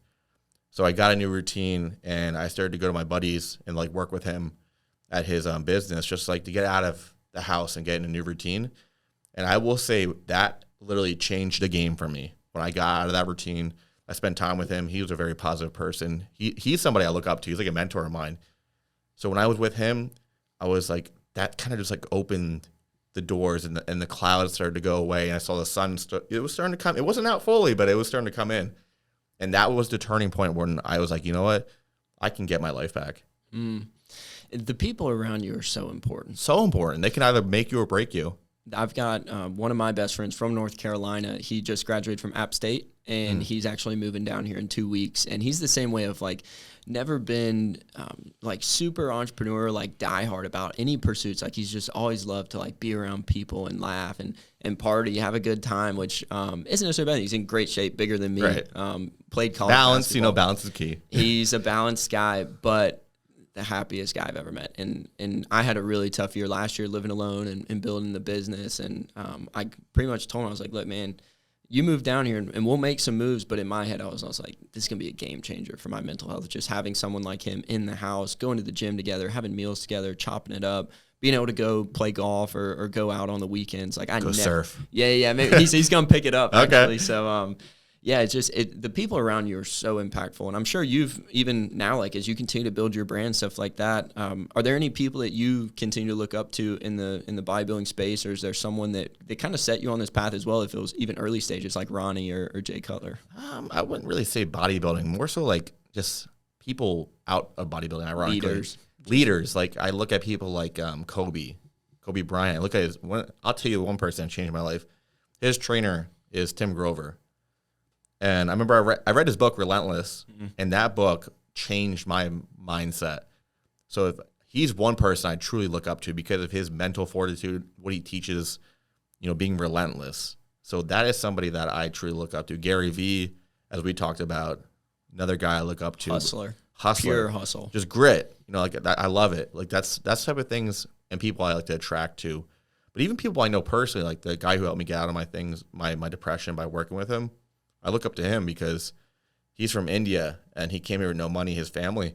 So I got a new routine and I started to go to my buddies and like work with him at his business, just like to get out of the house and get in a new routine. And I will say that literally changed the game for me. When I got out of that routine, I spent time with him. He was a very positive person. He's somebody I look up to. He's like a mentor of mine. So when I was with him, I was like, that kind of just like opened the doors and the clouds started to go away. And I saw the sun, it was starting to come. It wasn't out fully, but it was starting to come in. And that was the turning point when I was like, you know what? I can get my life back. The people around you are so important. So important. They can either make you or break you. I've got one of my best friends from North Carolina. He just graduated from App State, and he's actually moving down here in 2 weeks. And he's the same way of like never been like super entrepreneur, like diehard about any pursuits. Like he's just always loved to like be around people and laugh and party, have a good time, which isn't necessarily bad. He's in great shape, bigger than me. Right. Played college balance, basketball. balance is key. He's a balanced guy, but the happiest guy I've ever met. And I had a really tough year last year living alone and building the business. And I pretty much told him, I was like, look, man, you move down here and we'll make some moves. But in my head, I was like, this is going to be a game changer for my mental health. Just having someone like him in the house, going to the gym together, having meals together, chopping it up, being able to go play golf or go out on the weekends. Like surf. Yeah. Maybe he's going to pick it up Okay. actually. So, yeah, it's just the people around you are so impactful, and I'm sure you've even now, like as you continue to build your brand, stuff like that. Are there any people that you continue to look up to in the bodybuilding space, or is there someone that kind of set you on this path as well? If it was even early stages, like Ronnie or Jay Cutler. I wouldn't really say bodybuilding, more so like just people out of bodybuilding. Ironically, leaders. Like I look at people like Kobe Bryant. I look at I'll tell you one person that changed my life. His trainer is Tim Grover. And I remember I read his book, Relentless, and that book changed my mindset. So if he's one person I truly look up to because of his mental fortitude, what he teaches, being relentless. So that is somebody that I truly look up to. Gary Vee, as we talked about, another guy I look up to. Hustler. Pure hustle. Just grit. Like that, I love it. Like that's the type of things and people I like to attract to. But even people I know personally, like the guy who helped me get out of my depression by working with him, I look up to him because he's from India and he came here with no money, his family,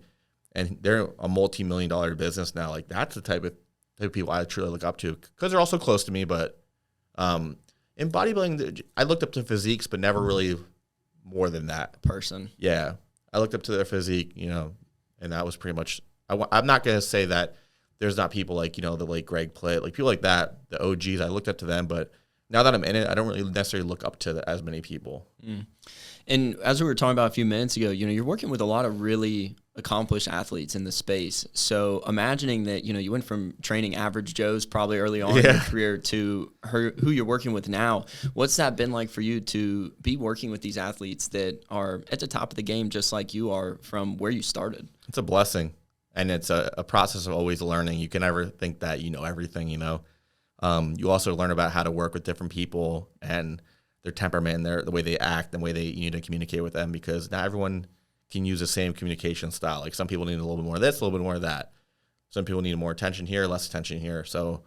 and they're a multi-million-dollar business now. Like that's the type of people I truly look up to because they're also close to me. But in bodybuilding, I looked up to physiques, but never really more than that. Person. Yeah. I looked up to their physique, and that was pretty much, I'm not going to say that there's not people like, the late Greg Plitt, like people like that, the OGs, I looked up to them, but now that I'm in it, I don't really necessarily look up to as many people. And as we were talking about a few minutes ago, you're working with a lot of really accomplished athletes in the space. So imagining that, you went from training average Joes probably early on in your career to who you're working with now. What's that been like for you to be working with these athletes that are at the top of the game, just like you are from where you started? It's a blessing. And it's a process of always learning. You can never think that you know everything, You also learn about how to work with different people and their temperament, the way they act, the way you need to communicate with them, because not everyone can use the same communication style. Like some people need a little bit more of this, a little bit more of that. Some people need more attention here, less attention here. So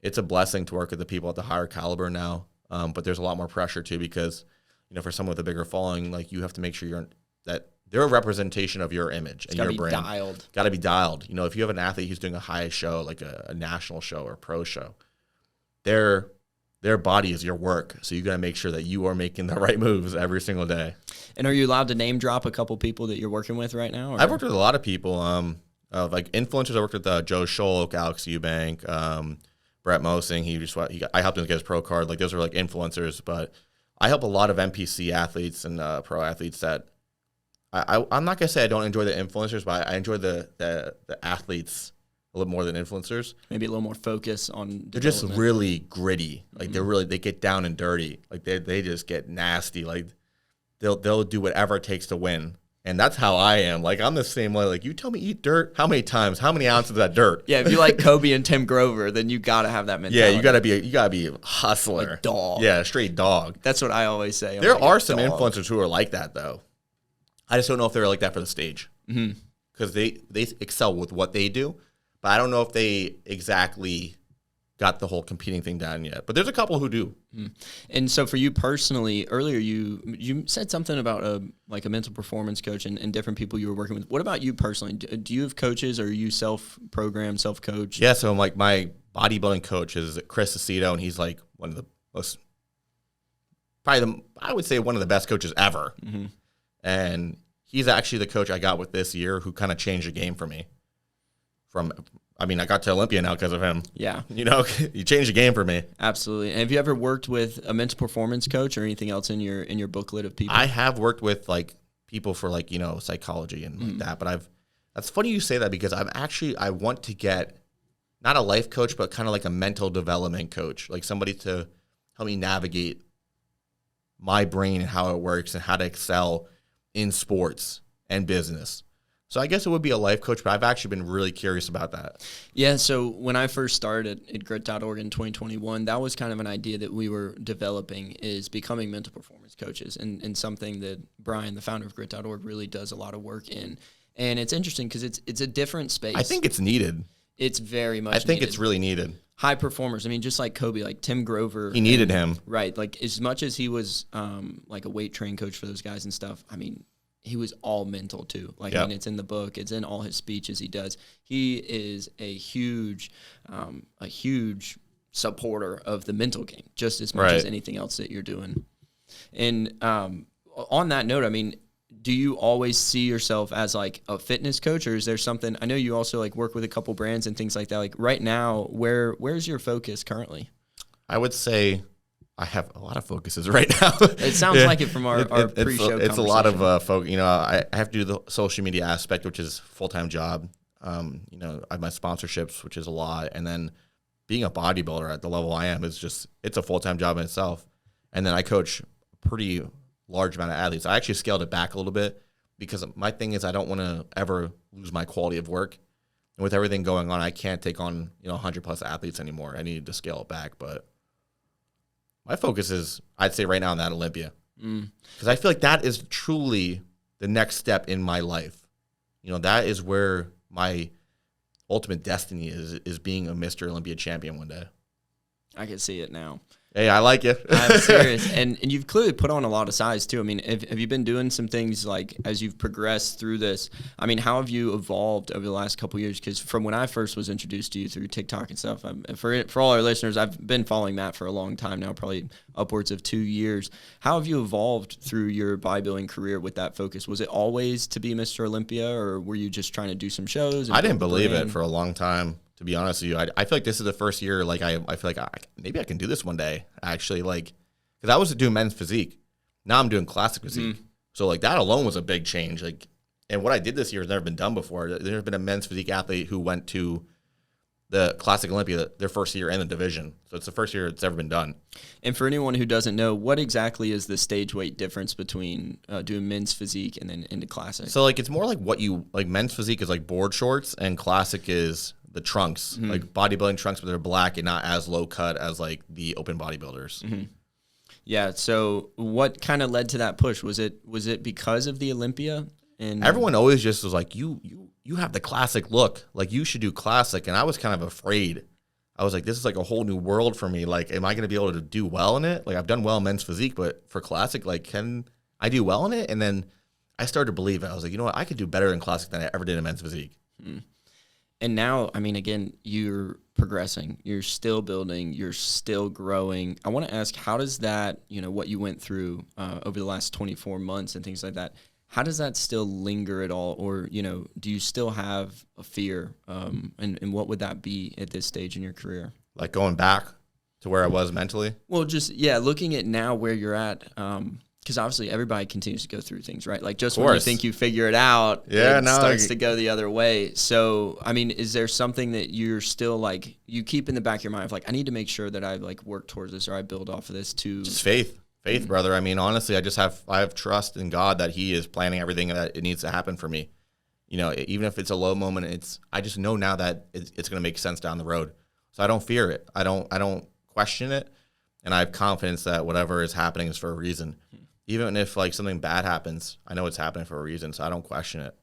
it's a blessing to work with the people at the higher caliber now. But there's a lot more pressure too, because, for someone with a bigger following, like you have to make sure that they're a representation of your image and your brand. Got to be dialed. If you have an athlete who's doing a high show, like a national show or a pro show, their body is your work. So you got to make sure that you are making the right moves every single day. And are you allowed to name drop a couple people that you're working with right now? Or? I've worked with a lot of people. Like influencers, I worked with Joe Scholk, Alex Eubank, Brett Mosing. I helped him get his pro card. Like those are like influencers, but I help a lot of NPC athletes and pro athletes that I'm not gonna say I don't enjoy the influencers, but I enjoy the athletes a little more than influencers. Maybe a little more focus on. They're just really gritty. Like they get down and dirty. Like they just get nasty. Like they'll do whatever it takes to win. And that's how I am. Like I'm the same way. Like you tell me eat dirt, how many times? How many ounces of that dirt? Yeah, if you like Kobe and Tim Grover, then you gotta have that mentality. Yeah, you gotta be a hustler. A dog. Yeah, a straight dog. That's what I always say. There are some influencers who are like that though. I just don't know if they're like that for the stage. Because they excel with what they do. But I don't know if they exactly got the whole competing thing down yet. But there's a couple who do. And so for you personally, earlier you said something about a mental performance coach and different people you were working with. What about you personally? Do you have coaches, or are you self-programmed, self-coached? Yeah, so like my bodybuilding coach is Chris Aceto, and he's like one of the most, I would say one of the best coaches ever. And he's actually the coach I got with this year who kind of changed the game for me. I got to Olympia now because of him. Yeah. He changed the game for me. Absolutely. And have you ever worked with a mental performance coach or anything else in your booklet of people? I have worked with people for psychology and like that, but that's funny you say that, because I want to get not a life coach, but kind of like a mental development coach, like somebody to help me navigate my brain and how it works and how to excel in sports and business. So I guess it would be a life coach, but I've actually been really curious about that. Yeah, so when I first started at grit.org in 2021, that was kind of an idea that we were developing, is becoming mental performance coaches, and something that Brian, the founder of grit.org, really does a lot of work in. And it's interesting because it's a different space. I think it's needed. It's very much needed. It's really needed. High performers. Just like Kobe, like Tim Grover. He needed him. Right. Like as much as he was like a weight training coach for those guys and stuff, he was all mental too. It's in the book. It's in all his speeches he does. He is a huge supporter of the mental game, just as much as anything else that you're doing. And on that note, do you always see yourself as like a fitness coach, or is there something? I know you also work with a couple brands and things like that. Like right now, where's your focus currently? I would say I have a lot of focuses right now. It sounds like it from our pre-show. It's a lot of focus. I have to do the social media aspect, which is a full-time job. I have my sponsorships, which is a lot, and then being a bodybuilder at the level I am it's a full-time job in itself. And then I coach a pretty large amount of athletes. I actually scaled it back a little bit because my thing is I don't want to ever lose my quality of work. And with everything going on, I can't take on 100+ athletes anymore. I need to scale it back, but my focus is, I'd say right now, on that Olympia. Because I feel like that is truly the next step in my life. That is where my ultimate destiny is being a Mr. Olympia champion one day. I can see it now. Hey, I like it. I'm serious. And you've clearly put on a lot of size, too. Have you been doing some things as you've progressed through this? How have you evolved over the last couple of years? Because from when I first was introduced to you through TikTok and stuff, for all our listeners, I've been following Matt for a long time now, probably upwards of 2 years. How have you evolved through your bodybuilding career with that focus? Was it always to be Mr. Olympia, or were you just trying to do some shows? I didn't believe it for a long time. to be honest with you. I feel like this is the first year, like, I feel like maybe I can do this one day, actually, like, because I was doing men's physique. Now I'm doing classic physique. So, like, that alone was a big change. Like, and what I did this year has never been done before. There's been a men's physique athlete who went to the Classic Olympia their first year in the division. So it's the first year it's ever been done. And for anyone who doesn't know, what exactly is the stage weight difference between doing men's physique and then into classic? So, like, it's more like men's physique is like board shorts, and classic is the trunks, like bodybuilding trunks, but they're black and not as low cut as like the open bodybuilders. Yeah. So what kind of led to that push? Was it because of the Olympia? And everyone always just was like, you have the classic look, like you should do classic. And I was kind of afraid. I was like, this is like a whole new world for me. Like, am I going to be able to do well in it? Like, I've done well in men's physique, but for classic, like, can I do well in it? And then I started to believe it. I was like, you know what? I could do better in classic than I ever did in men's physique. And now, I mean, again, you're progressing, you're still building, you're still growing. I want to ask, how does that, what you went through over the last 24 months and things like that, how does that still linger at all? Or, do you still have a fear? And what would that be at this stage in your career? Like going back to where I was mentally? Well, just, looking at now where you're at, because obviously everybody continues to go through things, right? Like, just when you think you figure it out, it starts to go the other way. So, I mean, is there something that you're still, like, you keep in the back of your mind of, like, I need to make sure that I, like, work towards this or I build off of this to... Just faith, brother. I mean, honestly, I have trust in God that He is planning everything that it needs to happen for me. Even if it's a low moment, I just know now that it's going to make sense down the road. So I don't fear it. I don't question it. And I have confidence that whatever is happening is for a reason. Even if, like, something bad happens, I know it's happening for a reason, so I don't question it.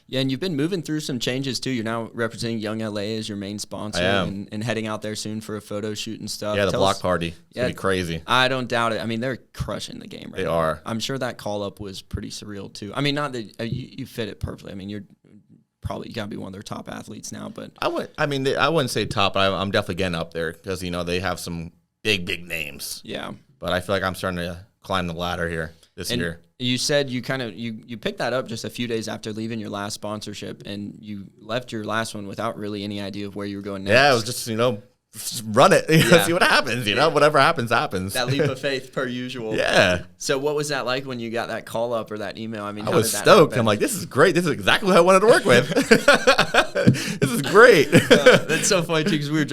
Yeah, and you've been moving through some changes, too. You're now representing Young LA as your main sponsor. I am. And heading out there soon for a photo shoot and stuff. Yeah, the block party. It's going to be crazy. I don't doubt it. I mean, they're crushing the game right now. They are. I'm sure that call-up was pretty surreal, too. I mean, not that you fit it perfectly. I mean, you got to be one of their top athletes now. But I wouldn't say top, but I'm definitely getting up there because, they have some big names. Yeah. But I feel like I'm starting to climb the ladder here this year. You said you kind of you picked that up just a few days after leaving your last sponsorship, and you left your last one without really any idea of where you were going next. Yeah, it was just run it, see what happens. Whatever happens. That leap of faith per usual. Yeah. So what was that like when you got that call up or that email? I mean, I was stoked. I'm like, this is great. This is exactly what I wanted to work with. This is great. That's so funny too, because we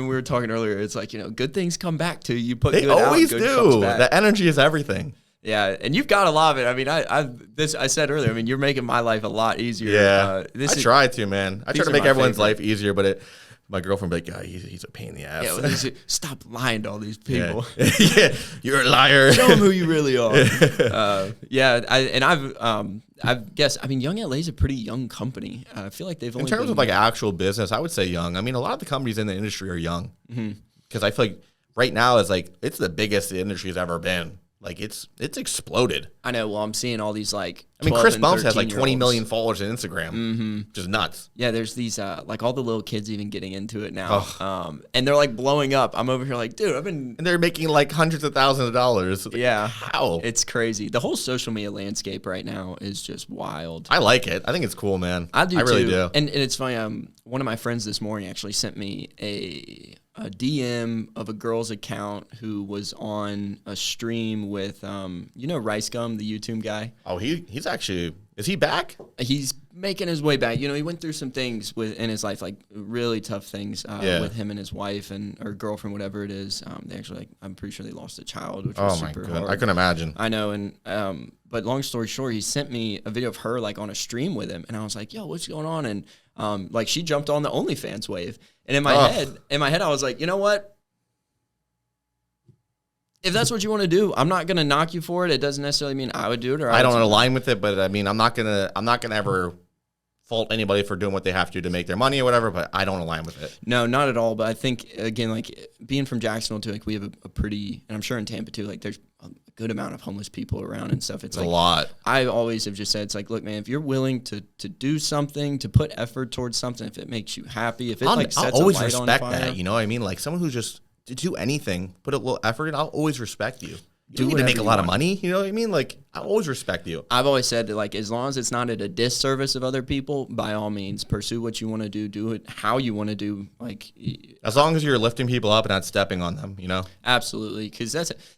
were talking earlier. It's like, good things come back to you. They always do. The energy is everything. Yeah, and you've got a lot of it. I mean, I said earlier, I mean, you're making my life a lot easier. Yeah, I try to, man. I try to make everyone's life easier, but my girlfriend would be like, he's a pain in the ass. Yeah, well, stop lying to all these people. Yeah, you're a liar. Show them who you really are. I mean, Young LA is a pretty young company. I feel like they've only in terms of like actual business, I would say young. I mean, a lot of the companies in the industry are young because I feel like right now it's the biggest the industry has ever been. Like, it's exploded. I know. Well, I'm seeing all these, like, Chris Bumps has like 20 million followers on Instagram. Which is nuts. Yeah, there's these, like, all the little kids even getting into it now. And they're, like, blowing up. I'm over here like, dude, And they're making, like, hundreds of thousands of dollars. Yeah. How? It's crazy. The whole social media landscape right now is just wild. I like it. I think it's cool, man. I do, I really too. do. And it's funny. One of my friends this morning actually sent me a DM of a girl's account who was on a stream with, Rice Gum, the YouTube guy. Oh, he's actually, is he back? He's making his way back. He went through some things in his life, like really tough things with him and his wife or girlfriend, whatever it is. They actually, I'm pretty sure they lost a child, which was super hard. I can imagine. I know. And, but long story short, he sent me a video of her like on a stream with him. And I was like, yo, what's going on? And like she jumped on the OnlyFans wave. And in my head, I was like, you know what? If that's what you want to do, I'm not gonna knock you for it. It doesn't necessarily mean I would do it, or I don't align with it. But I mean, I'm not gonna ever fault anybody for doing what they have to make their money or whatever. But I don't align with it. No, not at all. But I think again, like being from Jacksonville too, like we have a pretty, and I'm sure in Tampa too, like there's a good amount of homeless people around and stuff. It's like a lot. I always have just said, it's like, look, man, if you're willing to do something, to put effort towards something, if it makes you happy, if it like sets I'll always a light respect on fire, that. You know what I mean? Like someone who's just to do anything, put a little effort in, I'll always respect you. you need to make a lot of money. You know what I mean? Like, I always respect you. I've always said that, like, as long as it's not at a disservice of other people, by all means, pursue what you want to do it how you want to do. Like, as long as you're lifting people up and not stepping on them, you know? Absolutely, because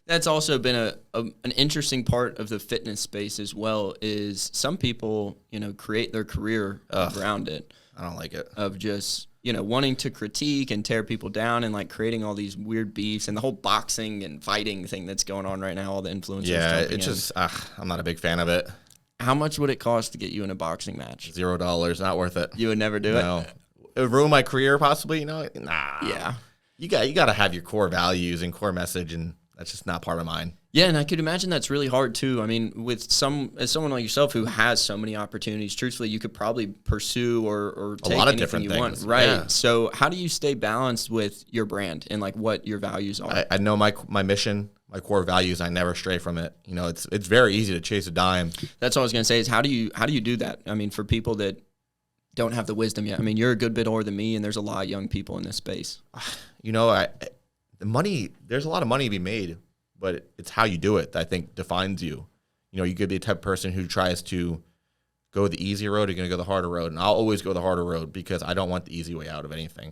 that's also been an interesting part of the fitness space as well. Is some people, create their career around it. I don't like it. Of just wanting to critique and tear people down and like creating all these weird beefs and the whole boxing and fighting thing that's going on right now, all the influencers. Yeah, it's just, I'm not a big fan of it. How much would it cost to get you in a boxing match? $0, not worth it. You would never do it? No. It would ruin my career possibly, Nah. Yeah. You got to have your core values and core message, and that's just not part of mine. Yeah, and I could imagine that's really hard too. I mean, as someone like yourself who has so many opportunities, truthfully, you could probably pursue or take a lot of anything different you things. want. Right. Yeah. So how do you stay balanced with your brand and like what your values are? I know my mission, my core values. I never stray from it. It's very easy to chase a dime. That's what I was gonna say. Is how do you do that? I mean, for people that don't have the wisdom yet. I mean, you're a good bit older than me, and there's a lot of young people in this space. The money. There's a lot of money to be made, but it's how you do it that I think defines you. You could be the type of person who tries to go the easy road, you're going to go the harder road. And I'll always go the harder road because I don't want the easy way out of anything.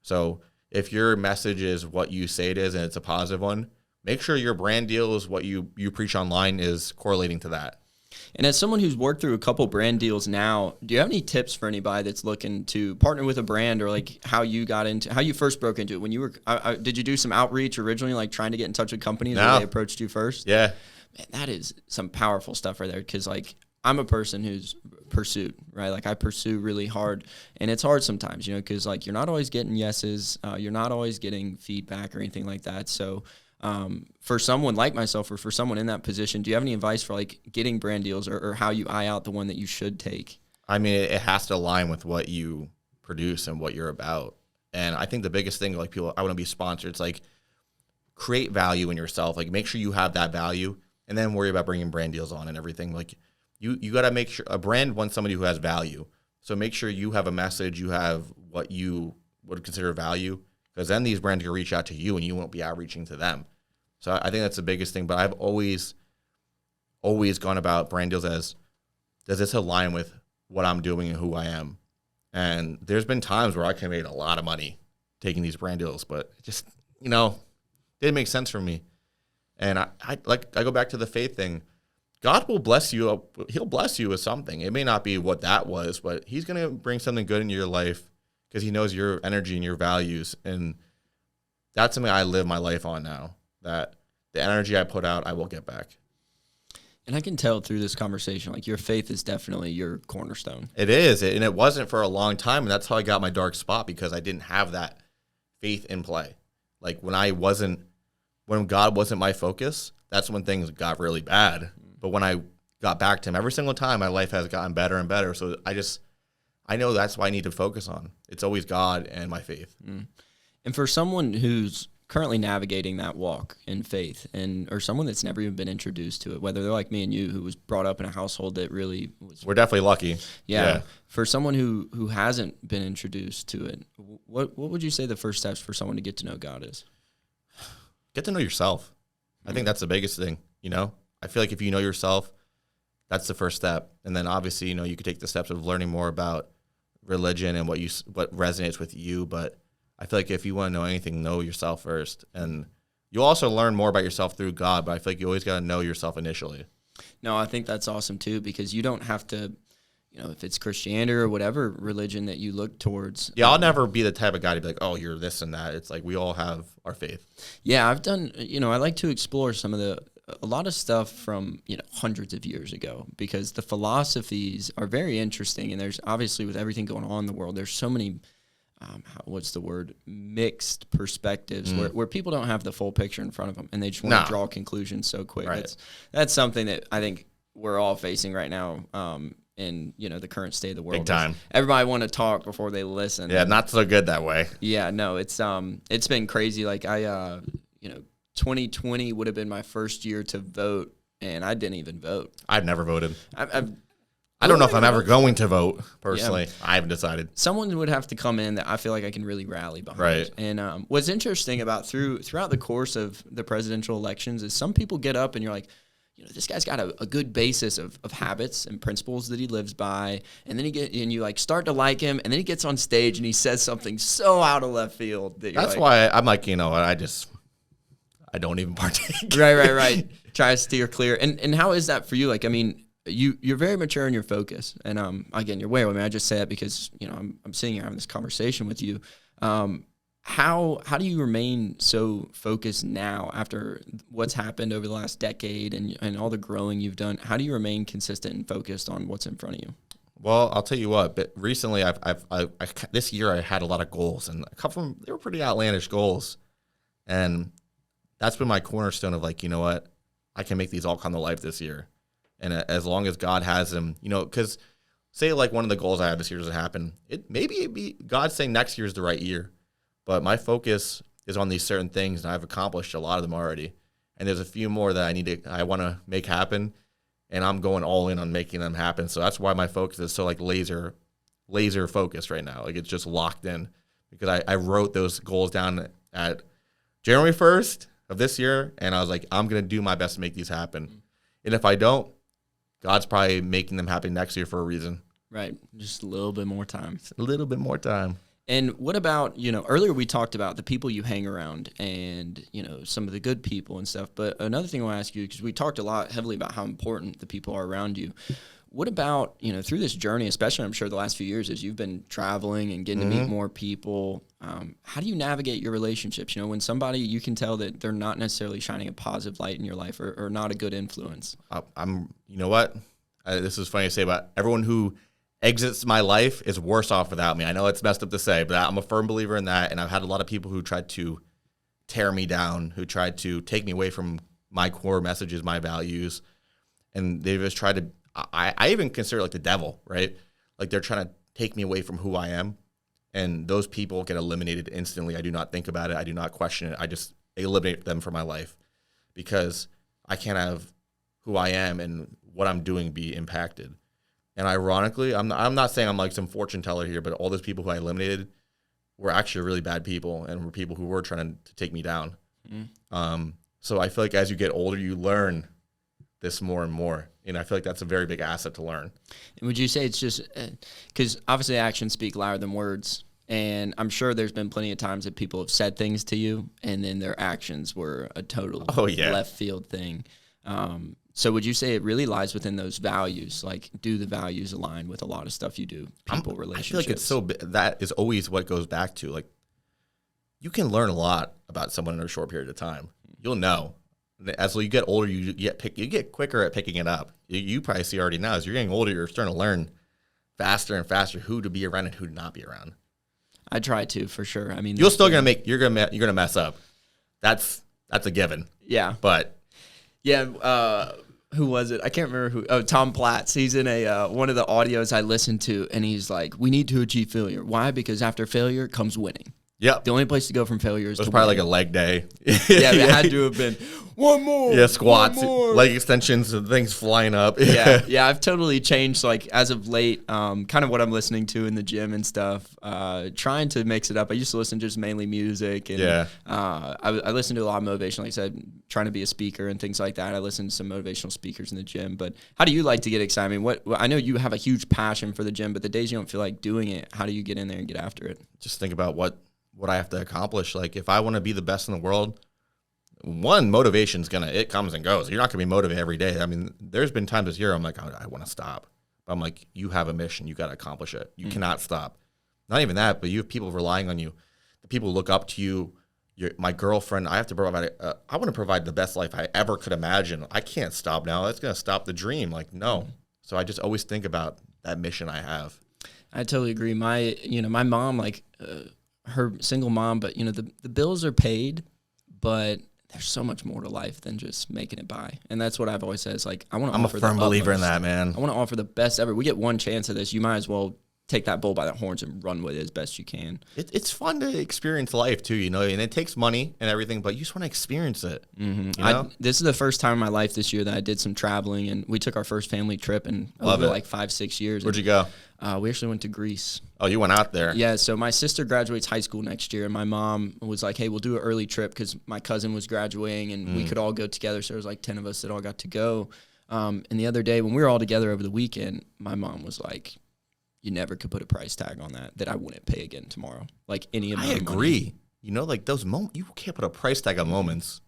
So if your message is what you say it is and it's a positive one, make sure your brand deal is what you preach online is correlating to that. And as someone who's worked through a couple brand deals now, do you have any tips for anybody that's looking to partner with a brand, or like how you first broke into it? When you were, did you do some outreach originally, like trying to get in touch with companies where they approached you first? Yeah. Man, that is some powerful stuff right there. Because like I'm a person who's pursued, right? Like I pursue really hard, and it's hard sometimes, because like you're not always getting yeses, you're not always getting feedback or anything like that. So for someone like myself or for someone in that position, do you have any advice for like getting brand deals or how you eye out the one that you should take? I mean, it has to align with what you produce and what you're about. And I think the biggest thing, like people, I want to be sponsored. It's like create value in yourself. Like make sure you have that value, and then worry about bringing brand deals on and everything. Like you got to make sure a brand wants somebody who has value. So make sure you have a message, you have what you would consider value, because then these brands can reach out to you and you won't be outreaching to them. So I think that's the biggest thing. But I've always gone about brand deals as, does this align with what I'm doing and who I am? And there's been times where I can make a lot of money taking these brand deals, but it just, didn't make sense for me. And I go back to the faith thing. God will bless you. He'll bless you with something. It may not be what that was, but he's going to bring something good into your life because he knows your energy and your values. And that's something I live my life on now, that the energy I put out, I will get back. And I can tell through this conversation, like your faith is definitely your cornerstone. It is. And it wasn't for a long time. And that's how I got my dark spot, because I didn't have that faith in play. Like when God wasn't my focus, that's when things got really bad. But when I got back to him, every single time, my life has gotten better and better. So I know that's what I need to focus on. It's always God and my faith. And for someone who's currently navigating that walk in faith, or someone that's never even been introduced to it, whether they're like me and you, who was brought up in a household that really was... We're definitely lucky. Yeah. For someone who hasn't been introduced to it, what would you say the first steps for someone to get to know God is? Get to know yourself. I think that's the biggest thing, I feel like if you know yourself, that's the first step. And then obviously, you could take the steps of learning more about religion and what resonates with you. But I feel like if you want to know anything, know yourself first. And you'll also learn more about yourself through God, but I feel like you always got to know yourself initially. No, I think that's awesome too, because you don't have to, if it's Christianity or whatever religion that you look towards. Yeah, I'll never be the type of guy to be like, oh, you're this and that. It's like we all have our faith. Yeah, I've done, I like to explore a lot of stuff from, hundreds of years ago, because the philosophies are very interesting. And there's obviously, with everything going on in the world, there's so many, mixed perspectives where people don't have the full picture in front of them, and they just want to draw conclusions so quick. Right. That's something that I think we're all facing right now in, the current state of the world. Big time. Everybody want to talk before they listen. Yeah, not so good that way. Yeah, no, it's been crazy. Like 2020 would have been my first year to vote, and I didn't even vote. I've never voted. I don't know if I'm ever going to vote, personally. Yeah. I haven't decided. Someone would have to come in that I feel like I can really rally behind. Right. And what's interesting about throughout the course of the presidential elections is some people get up and you're like, this guy's got a good basis of habits and principles that he lives by, and then you like start to like him, and then he gets on stage and he says something so out of left field that that's why I'm like, I don't even partake. Right. Try to steer clear. And how is that for you? Like, I mean, you're very mature in your focus, and again, you're way. I mean, I just say that because I'm sitting here having this conversation with you. How do you remain so focused now after what's happened over the last decade and all the growing you've done? How do you remain consistent and focused on what's in front of you? Well, I'll tell you what. But recently, this year I had a lot of goals, and a couple of them, they were pretty outlandish goals, and that's been my cornerstone of like, you know what, I can make these all come to life this year, and as long as God has them, because say like one of the goals I had this year doesn't happen, it'd be God saying next year is the right year. But my focus is on these certain things, and I've accomplished a lot of them already. And there's a few more that I want to make happen, and I'm going all in on making them happen. So that's why my focus is so like laser focused right now. Like it's just locked in because I wrote those goals down at January 1st of this year, and I was like, I'm going to do my best to make these happen. And if I don't, God's probably making them happen next year for a reason. Right. Just a little bit more time. A little bit more time. And what about, earlier we talked about the people you hang around and, some of the good people and stuff. But another thing I want to ask you, because we talked a lot heavily about how important the people are around you. What about, through this journey, especially I'm sure the last few years as you've been traveling and getting to meet more people, how do you navigate your relationships? When somebody, you can tell that they're not necessarily shining a positive light in your life or not a good influence. You know what? This is funny to say, but everyone who exits my life is worse off without me. I know it's messed up to say, but I'm a firm believer in that. And I've had a lot of people who tried to tear me down, who tried to take me away from my core messages, my values. And they've just tried to, I even consider like the devil, right? Like they're trying to take me away from who I am. And those people get eliminated instantly. I do not think about it. I do not question it. I just eliminate them from my life because I can't have who I am and what I'm doing be impacted. And ironically, I'm not saying I'm like some fortune teller here, but all those people who I eliminated were actually really bad people and were people who were trying to take me down. So I feel like as you get older, you learn this more and more. And I feel like that's a very big asset to learn. And would you say it's just because obviously actions speak louder than words. And I'm sure there's been plenty of times that people have said things to you and then their actions were a total left field thing. So would you say it really lies within those values? Like, do the values align with a lot of stuff you do, relationships? I feel like it's that is always what goes back to, like, you can learn a lot about someone in a short period of time. You'll know. As you get older, you get quicker at picking it up. You probably see already now, as you're getting older, you're starting to learn faster and faster who to be around and who to not be around. I try to, for sure. I mean, you're gonna mess up. That's a given. Yeah. But yeah, who was it? I can't remember who. Oh, Tom Platz. He's in one of the audios I listened to, and he's like, "We need to achieve failure. Why? Because after failure comes winning. Yep. The only place to go from failure is to probably win." Like a leg day. Yeah, it had to have been one more. Yeah, squats, leg extensions, and things flying up. Yeah, I've totally changed. Like as of late, kind of what I'm listening to in the gym and stuff. Trying to mix it up. I used to listen to just mainly music, and I listen to a lot of motivation. Like I said, trying to be a speaker and things like that. I listen to some motivational speakers in the gym. But how do you like to get excited? I mean, I know you have a huge passion for the gym, but the days you don't feel like doing it, how do you get in there and get after it? Just think about what I have to accomplish. Like if I want to be the best in the world, one, motivation's it comes and goes. You're not gonna be motivated every day. I mean, there's been times this year I'm like, I want to stop. But I'm like, you have a mission, you got to accomplish it. You cannot stop. Not even that, but you have people relying on you. The people who look up to you. My girlfriend. I have to provide. I want to provide the best life I ever could imagine. I can't stop now. That's gonna stop the dream. Like no. So I just always think about that mission I have. I totally agree. My mom, like. Her single mom, but the bills are paid, but there's so much more to life than just making it by. And that's what I've always said is like, I want to offer I'm a firm believer in that, man. I want to offer the best ever. We get one chance at this. You might as well take that bull by the horns and run with it as best you can. It's fun to experience life too, and it takes money and everything, but you just want to experience it. This is the first time in my life this year that I did some traveling, and we took our first family trip in over like 5-6 years. Where'd you go? We actually went to Greece. Oh, you went out there? Yeah, so my sister graduates high school next year, and my mom was like, hey, we'll do an early trip because my cousin was graduating, and we could all go together. So there was like 10 of us that all got to go. And the other day when we were all together over the weekend, my mom was like, you never could put a price tag on that I wouldn't pay again tomorrow. Like any amount of money. I agree. Like those moments, you can't put a price tag on moments.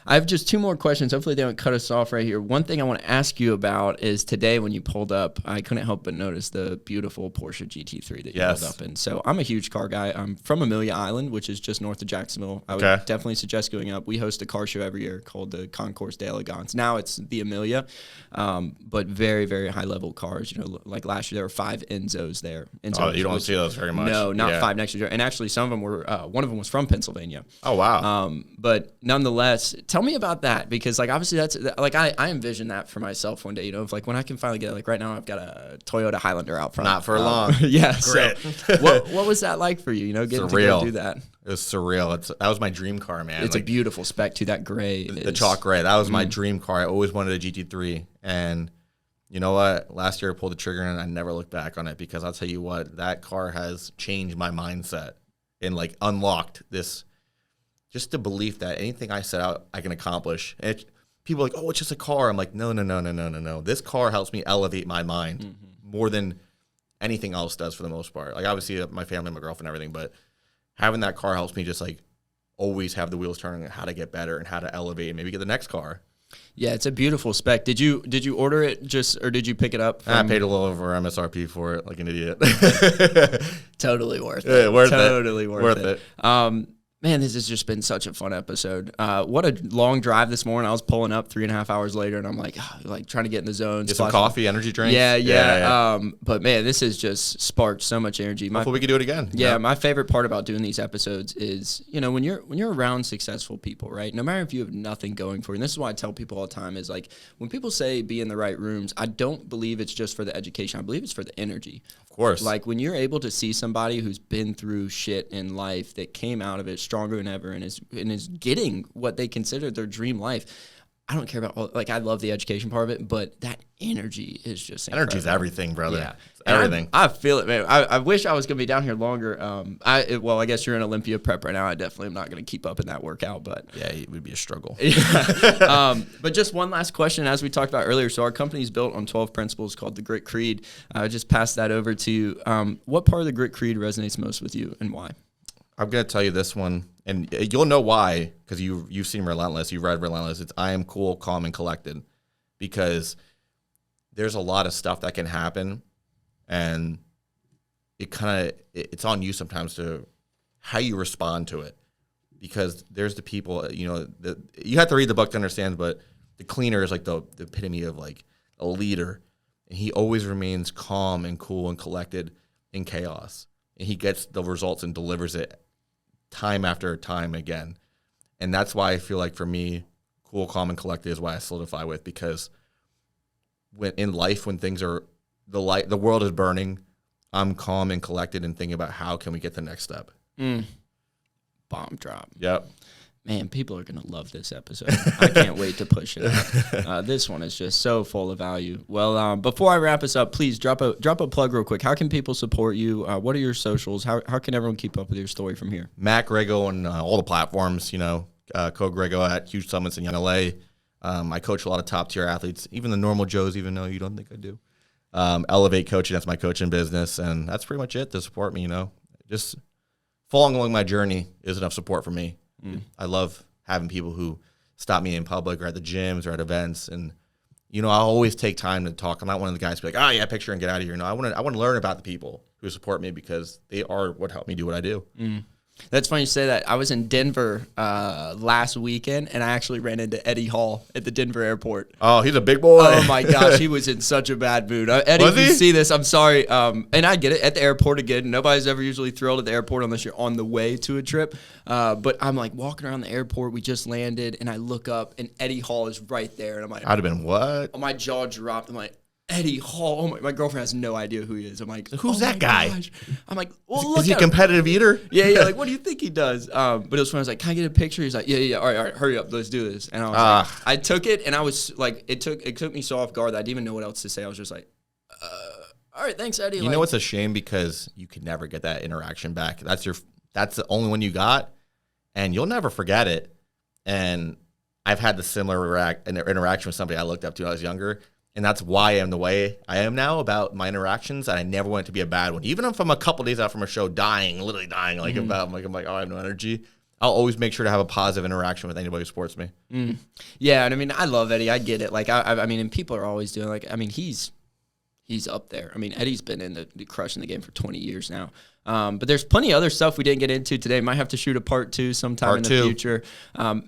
I have just 2 more questions. Hopefully they don't cut us off right here. One thing I want to ask you about is today when you pulled up, I couldn't help but notice the beautiful Porsche GT3 that you pulled up in. So I'm a huge car guy. I'm from Amelia Island, which is just north of Jacksonville. I would definitely suggest going up. We host a car show every year called the Concours d'Elegance. Now it's the Amelia, but very, very high-level cars. Like last year there were 5 Enzos there. You don't see those very much. No, not 5 next year. And actually some of them were, one of them was from Pennsylvania. Oh, wow. But nonetheless, tell me about that, because like obviously that's like I envision that for myself one day, if like when I can finally get it, like right now I've got a Toyota Highlander out front. Not for long. Yeah. So what was that like for you? Getting to go do that? It was surreal. That was my dream car, man. It's a beautiful spec too. That gray, the chalk gray. That was my dream car. I always wanted a GT3, and you know what? Last year I pulled the trigger and I never looked back on it, because I'll tell you what, that car has changed my mindset and like unlocked this. Just the belief that anything I set out, I can accomplish. And people are like, oh, it's just a car. I'm like, no. This car helps me elevate my mind more than anything else does for the most part. Like obviously my family, my girlfriend, everything, but having that car helps me just like always have the wheels turning, how to get better and how to elevate and maybe get the next car. Yeah, it's a beautiful spec. Did you order it or did you pick it up? I paid a little over MSRP for it, like an idiot. Totally worth it. Yeah, totally worth it. Man, this has just been such a fun episode. What a long drive this morning. I was pulling up 3.5 hours later, and I'm like trying to get in the zone. Get some coffee, energy drinks. Yeah. But man, this has just sparked so much energy. Hopefully we can do it again. Yeah, my favorite part about doing these episodes is, when you're around successful people, right? No matter if you have nothing going for you. And this is why I tell people all the time is like, when people say be in the right rooms, I don't believe it's just for the education. I believe it's for the energy. Of course. Like when you're able to see somebody who's been through shit in life that came out of it stronger than ever and is getting what they consider their dream life. I don't care about I love the education part of it, but that energy is just incredible. Energy is everything, brother. Yeah. It's everything. I feel it, man. I wish I was going to be down here longer. I guess you're in Olympia prep right now. I definitely am not going to keep up in that workout, but yeah, it would be a struggle. But just one last question, as we talked about earlier. So our company is built on 12 principles called the Grit Creed. I just passed that over to you. What part of the Grit Creed resonates most with you and why? I'm going to tell you this one, and you'll know why, because you've seen Relentless, you've read Relentless. It's I am cool, calm, and collected, because there's a lot of stuff that can happen, and it's on you sometimes to how you respond to it, because there's the people, you have to read the book to understand, but the cleaner is like the epitome of like a leader, and he always remains calm and cool and collected in chaos, and he gets the results and delivers it time after time again. And that's why I feel like for me, cool, calm, and collected is why I solidify with, because when in life, when things are the world is burning, I'm calm and collected and thinking about how can we get the next step. Bomb drop. Yep. Man, people are going to love this episode. I can't wait to push it out. This one is just so full of value. Well, before I wrap us up, please drop a plug real quick. How can people support you? What are your socials? How can everyone keep up with your story from here? Matt Greggo on all the platforms, Code Greggo at Huge Summits in Young LA. I coach a lot of top-tier athletes, even the normal Joes, even though you don't think I do. Elevate Coaching, that's my coaching business, and that's pretty much it to support me, Just following along my journey is enough support for me. I love having people who stop me in public or at the gyms or at events, and I always take time to talk. I'm not one of the guys to be like, oh yeah, picture and get out of here. No, I want to learn about the people who support me, because they are what help me do what I do. That's funny you say that. I was in Denver last weekend, and I actually ran into Eddie Hall at the Denver airport. Oh, he's a big boy. Oh, my gosh. He was in such a bad mood. Eddie, if you see this, I'm sorry. And I get it. At the airport again, nobody's ever usually thrilled at the airport unless you're on the way to a trip. But I'm like walking around the airport. We just landed, and I look up, and Eddie Hall is right there. And I'm like, I'd have been what? My jaw dropped. I'm like, Eddie Hall. Oh my girlfriend has no idea who he is. I'm like, who's oh that guy? Gosh. I'm like, well, look Is he a at him. competitive eater? Yeah, like, what do you think he does? But it was when I was like, can I get a picture? He's like, yeah, all right, hurry up, let's do this. And I was like, I took it, and I was like, it took me so off guard that I didn't even know what else to say. I was just like, all right, thanks, Eddie. You know what's a shame, because you could never get that interaction back. That's the only one you got, and you'll never forget it. And I've had the similar interaction with somebody I looked up to when I was younger, and that's why I am the way I am now about my interactions. And I never want it to be a bad one, even if I'm a couple days out from a show, literally dying, like I'm like, oh, I have no energy. I'll always make sure to have a positive interaction with anybody who supports me. Yeah, and I mean, I love Eddie. I get it. Like, I mean, and people are always doing, like, I mean, he's up there. I mean, Eddie's been in the crushing the game for 20 years now. But there's plenty of other stuff we didn't get into today. Might have to shoot a part 2 sometime in the future.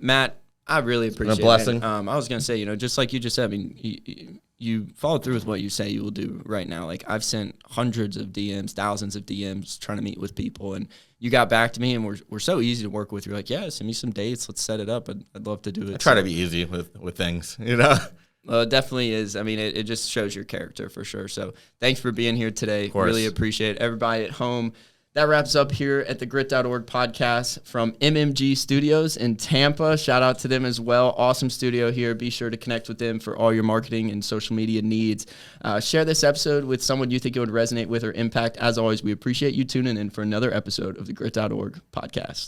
Matt, I really appreciate it. A blessing. I was going to say, just like you just said, I mean, you followed through with what you say you will do right now. Like, I've sent hundreds of DMs, thousands of DMs trying to meet with people, and you got back to me, and we're so easy to work with. You're like, yeah, send me some dates. Let's set it up. I'd love to do it. I try to be easy with things, you know? It definitely is. I mean, it just shows your character for sure. So thanks for being here today. Really appreciate it. Everybody at home. That wraps up here at the Grit.org podcast from MMG Studios in Tampa. Shout out to them as well. Awesome studio here. Be sure to connect with them for all your marketing and social media needs. Share this episode with someone you think it would resonate with or impact. As always, we appreciate you tuning in for another episode of the Grit.org podcast.